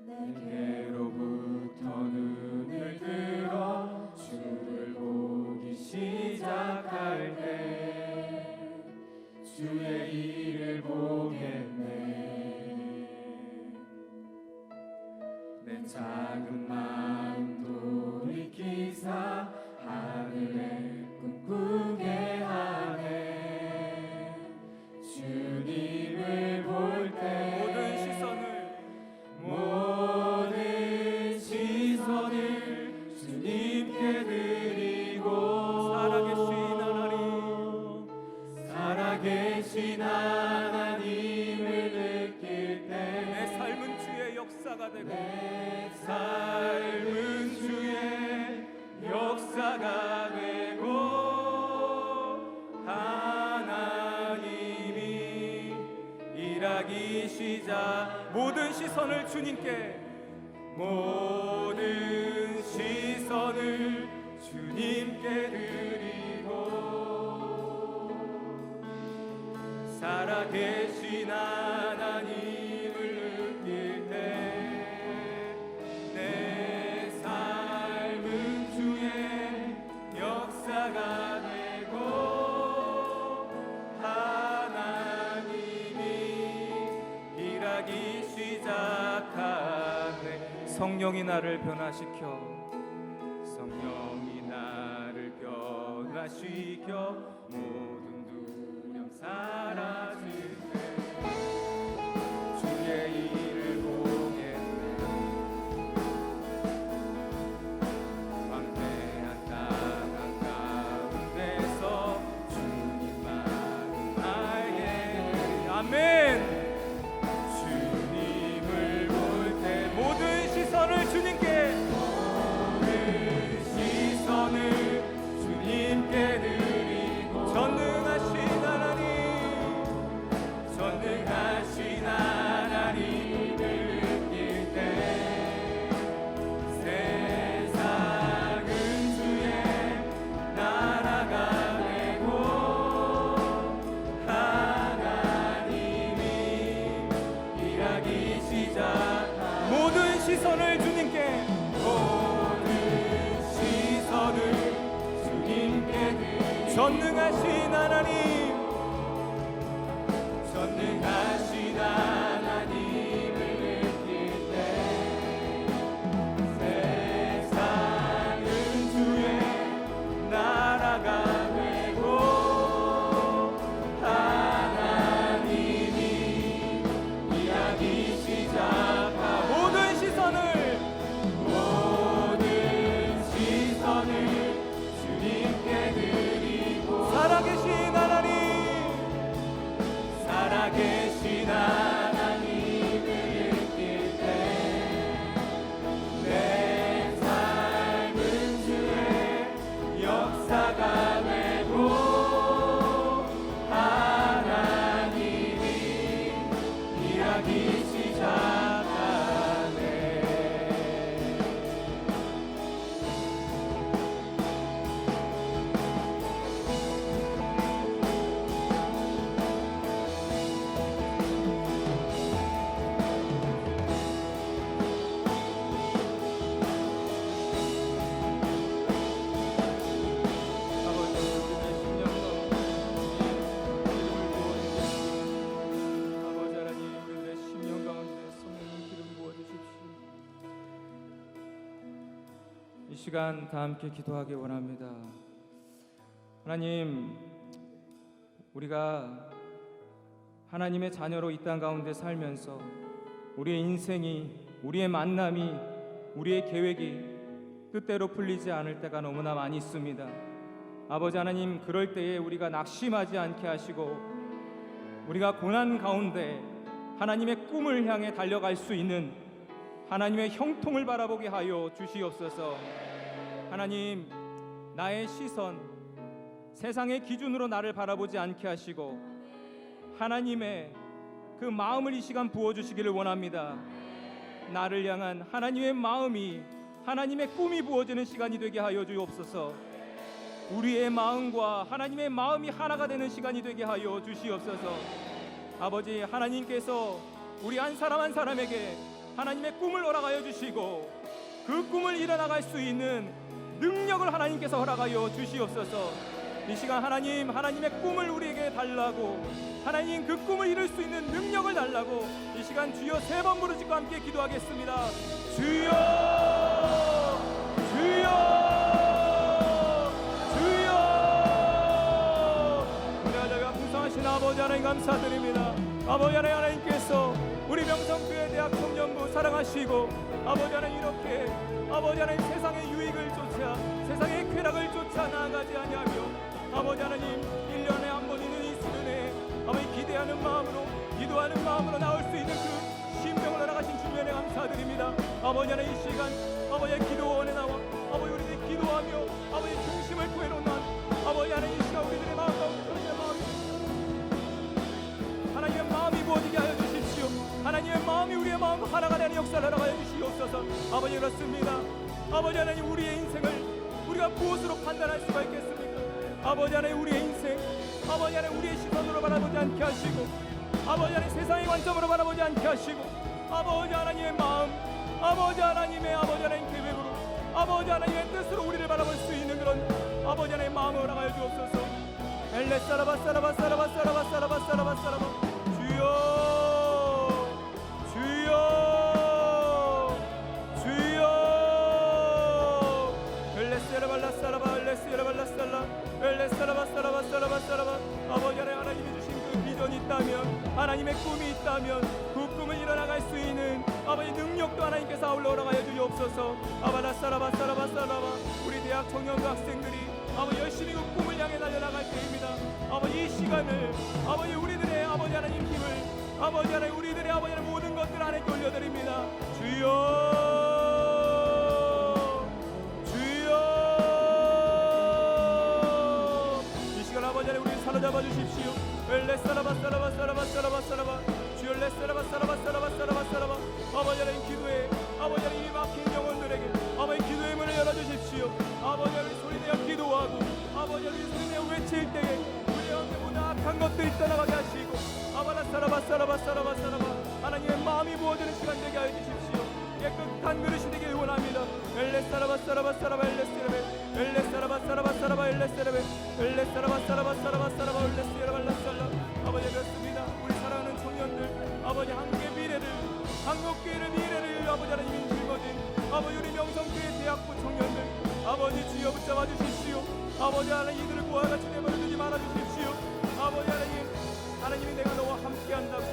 내게로부터 눈을 들어 주를 보기 시작할 때 주의 일을 보겠네. 내 작은 마음 돌이키사 하늘에 꿈꾸게 하네. 주님을 볼 때 모든 시선을 모든 시작. 모든 시선을 주님께, 모든 시선을 주님께 드리고 살아계신 하나님을 느낄 때 내 삶은 주의 역사가 되고 하나님이 일하기 시작하네. 성령이 나를 변화시켜, 성령이 나를 변화시켜 모든 두려움 사라질 때 주의 일을 보겠네. 광대한 땅 한가운데서 주님만 알게 되리. 아멘. 주님을 볼 때 모든 시선을 주님께, 모든 시선을 주님께 드리고 전능하신 하나님, 전능하신 하나님을 느낄 때 세상은 주의 나라가 되고 하나님이 일하기 시작하네. 모든 시선을 주님께, 모든 시선을 주님께 드리고 전능하신 하나님, 전능하신 하나님을 느낄 때 세상은 주의 나라가 되고 하나님이 일하기 시작하. 모든 시선을, 모든 시선을 주님께 드리고 살아계신 하나님, 살아계신 하나님을 느낄 때 내 삶은 주의 역사가 되고 하나님이 일하기 시작하네. 아버지 하나님, 우리의 심령 가운데 성령님 기름 부어주십시오. 이 시간 다 함께 기도하기 원합니다. 하나님, 우리가 하나님의 자녀로 이 땅 가운데 살면서 우리의 인생이, 우리의 만남이, 우리의 계획이 뜻대로 풀리지 않을 때가 너무나 많이 있습니다. 아버지 하나님, 그럴 때에 우리가 낙심하지 않게 하시고 우리가 고난 가운데 하나님의 꿈을 향해 달려갈 수 있는 하나님의 형통을 바라보게 하여 주시옵소서. 하나님, 나의 시선, 세상의 기준으로 나를 바라보지 않게 하시고 하나님의 그 마음을 이 시간 부어주시기를 원합니다. 나를 향한 하나님의 마음이, 하나님의 꿈이 부어지는 시간이 되게 하여 주옵소서. 우리의 마음과 하나님의 마음이 하나가 되는 시간이 되게 하여 주시옵소서. 아버지 하나님께서 우리 한 사람 한 사람에게 하나님의 꿈을 허락하여 주시고 그 꿈을 이뤄나갈 수 있는 능력을 하나님께서 허락하여 주시옵소서. 이 시간 하나님, 하나님의 꿈을 우리에게 달라고, 하나님 그 꿈을 이룰 수 있는 능력을 달라고 이 시간 주여 3번 부르짖고 함께 기도하겠습니다. 주여, 주여, 주여. 우리 하나님과 풍성하신 아버지 하나님 감사드립니다. 아버지 하나님께서 우리 명성교회 대학 청년부 사랑하시고 아버지 하나님 이렇게 아버지 하나님 세상의 유익을 쫓아 세상의 쾌락을 쫓아 나아가지 아니하며 아버지 하나님 1년에 한 번 있는 이 수련회에 아버지 기대하는 마음으로 기도하는 마음으로 나올 수 있는 그 심령을 허락하신 주님에 감사드립니다. 아버지 하나님 이 시간 아버지의 기도원에 나와 아버지 우리들이 기도하며 아버지 중심을 구해놓는 아버지 하나님 이 시간 우리들의 마음 가운데 하나님의 마음이 부어지게 하여 주십시오. 마음이 우리의 마음 하나가 되는 역사를 허락하여 주시옵소서. 아버지 그렇습니다. 아버지 하나님 우리의 인생을 우리가 무엇으로 판단할 수가 있겠습니까? 아버지 하나님 우리의 인생 아버지 하나님 우리의 시선으로 바라보지 않게 하시고 아버지 하나님 세상의 관점으로 바라보지 않게 하시고 아버지 하나님의 마음 아버지 하나님의 아버지 하나님 계획으로 아버지 하나님의 뜻으로 우리를 바라볼 수 있는 그런 아버지 하나님의 마음을 허락하여 주옵소서. 엘레 사라바 사라바 사라바 사라바 사라바 사라바 사라바 주여 주여 주여 엘레 사라발라 사라바 엘레 사라발라 살라 엘레 사라바 사라바 사라바 사라바 아버지 하나님이 주신 그 비전이 있다면 하나님의 꿈이 있다면 그 꿈을 이뤄나갈 수 있는 아버지 능력도 하나님께서 아울러 허락하여 주옵소서. 아바라 사라바 사라바 사라바 우리 대학 청년과 학생들이 아버지 열심히 그 꿈을 향해 달려나갈 때입니다. 아버지 이 시간을 아버지 우리들의 아버지 하나님 힘을 아버지 하나님 우리들의 아버지 하나님 모든 것들 안에 돌려드립니다. 주여 주여 이 시간 아버지 하나님 우리 사로잡아 주십시오. 엘레 사라바 사라바 사라바 사라바 사라바 주여 엘레 사라바 사라바 사라바 사라바 사라바 아버지 하나님 기도에 아버지 하나님 이 막힌 영혼들에게 아버지 기도의 문을 열어주십시오. 아버지 하나님 소리내어 기도하고 아버지 하나님 소리내어 외칠 때에 우리 가운데 모든 악한 것들이 떠나가게 하시고 아바라 사라바 사라바 사라바 사라바 하나님의 마음이 부어지는 시간 되게 하여 주십시오. 깨끗한 그릇이 되길 원합니다. 엘레 사라바 사라바 사라바 엘레 세레베 엘레 사라바 사라바 사라바 엘레 세레베 엘레 사라바 사라바 사라바 사라바 엘레 세레발라 살라 아버지 그렇습니다. 우리 사랑하는 청년들 아버지 한국의 미래를 한국교회의 미래를 아버지 하나님이 짊어진 아버지 우리 명성교회 대학부 청년들 아버지 주여 붙잡아 주십시오. 아버지 하나님 이들을 고아같이 내버려 두지 말아 주십시오. 아버지 하나님이 내가 너와 함께한다고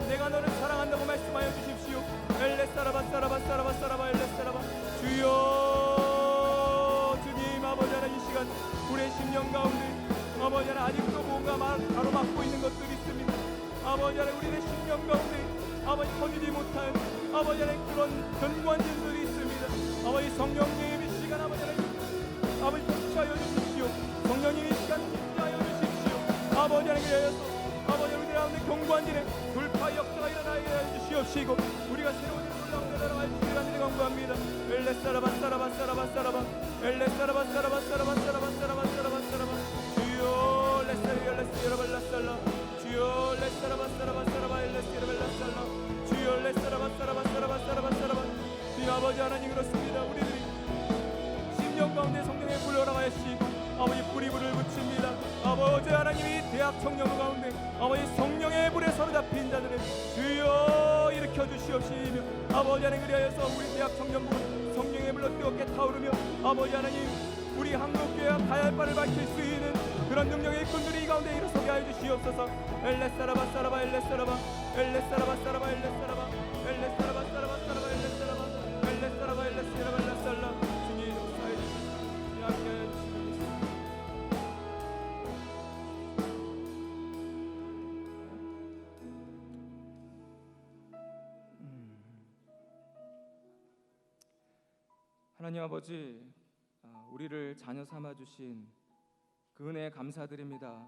내가 너를 사랑한다고 말씀하여 주십시오. 엘레 사라바 사라바 사라바 사라바 엘레 사라바 주여 주님 아버지 하나님 이 시간 우리의 심령 가운데 아버지 하나님 아직도 뭔가 가로막고 있는 것들이 있습니다. 아버지 하나님 우리의 심령 가운데 아버지 터지지 못한 아버지 하나님 그런 견고한진들이 있습니다. 아버지 성령님 이 시간 아버지 하나님 아버지 통치하여 주십시오. 성령님 이 시간 통치하여 주십시오. 아버지 하나님 그래서 아버지 우리 가운데 견고한진의 돌파 역사가 일어나게 해 주시옵시고 우리가 새로운 놀라운 데를 알 수 있는 간절히 간구합니다. 엘레 사라바 사라바 사라바 사라바 엘레 사라바 사라바 사라바 사라바 사라바 사라바 사라바 주여 레사리 레스여라발라 살라 주여 레사라바 사라바 사라바 엘레스여라발라 살라 주여 레사라바 사라바 사라바 사라바 사라바 주님 아버지 하나님 그렇습니다. 우리들이 심령 가운데 성령의 불을 허락하시고 아버지 불이 불을 붙입니다. 아버지 하나님이 대학 청년 가운데 아버지 성령의 불에 사로잡힌 자들을 주여 일으켜 주시옵시며 아버지 하나님 그리하여서 우리 대학 청년부 성령의 불로 뜨겁게 타오르며 아버지 하나님 우리 한국교회가 가야 할 바를 밝힐 수 있는 그런 능력의 일꾼들이 이 가운데 일어서게 하여 주시옵소서. 엘레 사라바 사라바 엘레 사라바 엘레 사라바 사라바 엘레 사라바 엘레 사라바 사라바 사라바 엘레 사라바 엘레 사라바 엘레 사라바 엘레 살라 주님 역사해 주시옵소서. 하나님 아버지 우리를 자녀 삼아 주신 그 은혜에 감사드립니다.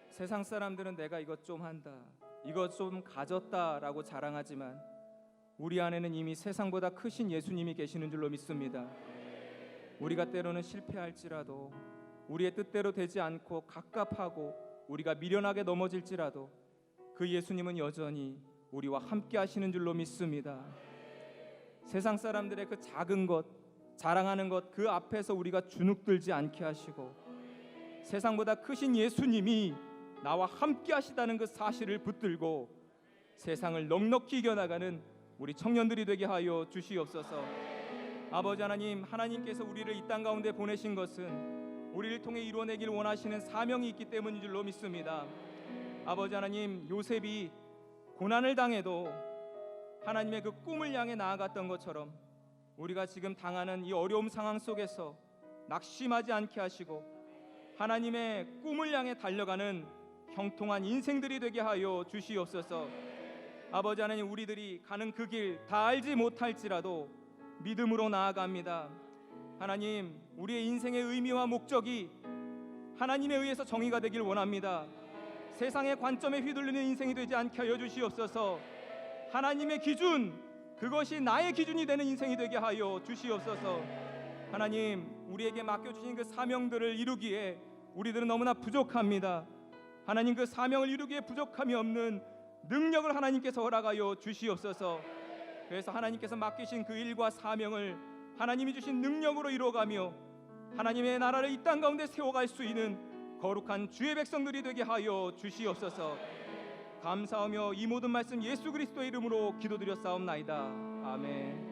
세상 사람들은 내가 이것 좀 한다 이것 좀 가졌다라고 자랑하지만 우리 안에는 이미 세상보다 크신 예수님이 계시는 줄로 믿습니다. 우리가 때로는 실패할지라도 우리의 뜻대로 되지 않고 갑갑하고 우리가 미련하게 넘어질지라도 그 예수님은 여전히 우리와 함께 하시는 줄로 믿습니다. 세상 사람들의 그 작은 것 자랑하는 것 그 앞에서 우리가 주눅들지 않게 하시고 세상보다 크신 예수님이 나와 함께 하시다는 그 사실을 붙들고 세상을 넉넉히 이겨나가는 우리 청년들이 되게 하여 주시옵소서. 아버지 하나님 하나님께서 우리를 이 땅 가운데 보내신 것은 우리를 통해 이루어내길 원하시는 사명이 있기 때문인 줄로 믿습니다. 아버지 하나님 요셉이 고난을 당해도 하나님의 그 꿈을 향해 나아갔던 것처럼 우리가 지금 당하는 이 어려움 상황 속에서 낙심하지 않게 하시고 하나님의 꿈을 향해 달려가는 형통한 인생들이 되게 하여 주시옵소서. 아버지 하나님 우리들이 가는 그 길 다 알지 못할지라도 믿음으로 나아갑니다. 하나님 우리의 인생의 의미와 목적이 하나님에 의해서 정의가 되길 원합니다. 세상의 관점에 휘둘리는 인생이 되지 않게 하여 주시옵소서. 하나님의 기준, 그것이 나의 기준이 되는 인생이 되게 하여 주시옵소서. 하나님, 우리에게 맡겨주신 그 사명들을 이루기에 우리들은 너무나 부족합니다. 하나님, 그 사명을 이루기에 부족함이 없는 능력을 하나님께서 허락하여 주시옵소서. 그래서 하나님께서 맡기신 그 일과 사명을 하나님이 주신 능력으로 이루어가며 하나님의 나라를 이 땅 가운데 세워갈 수 있는 거룩한 주의 백성들이 되게 하여 주시옵소서. 감사하며 이 모든 말씀 예수 그리스도의 이름으로 기도드렸사옵나이다. 아멘.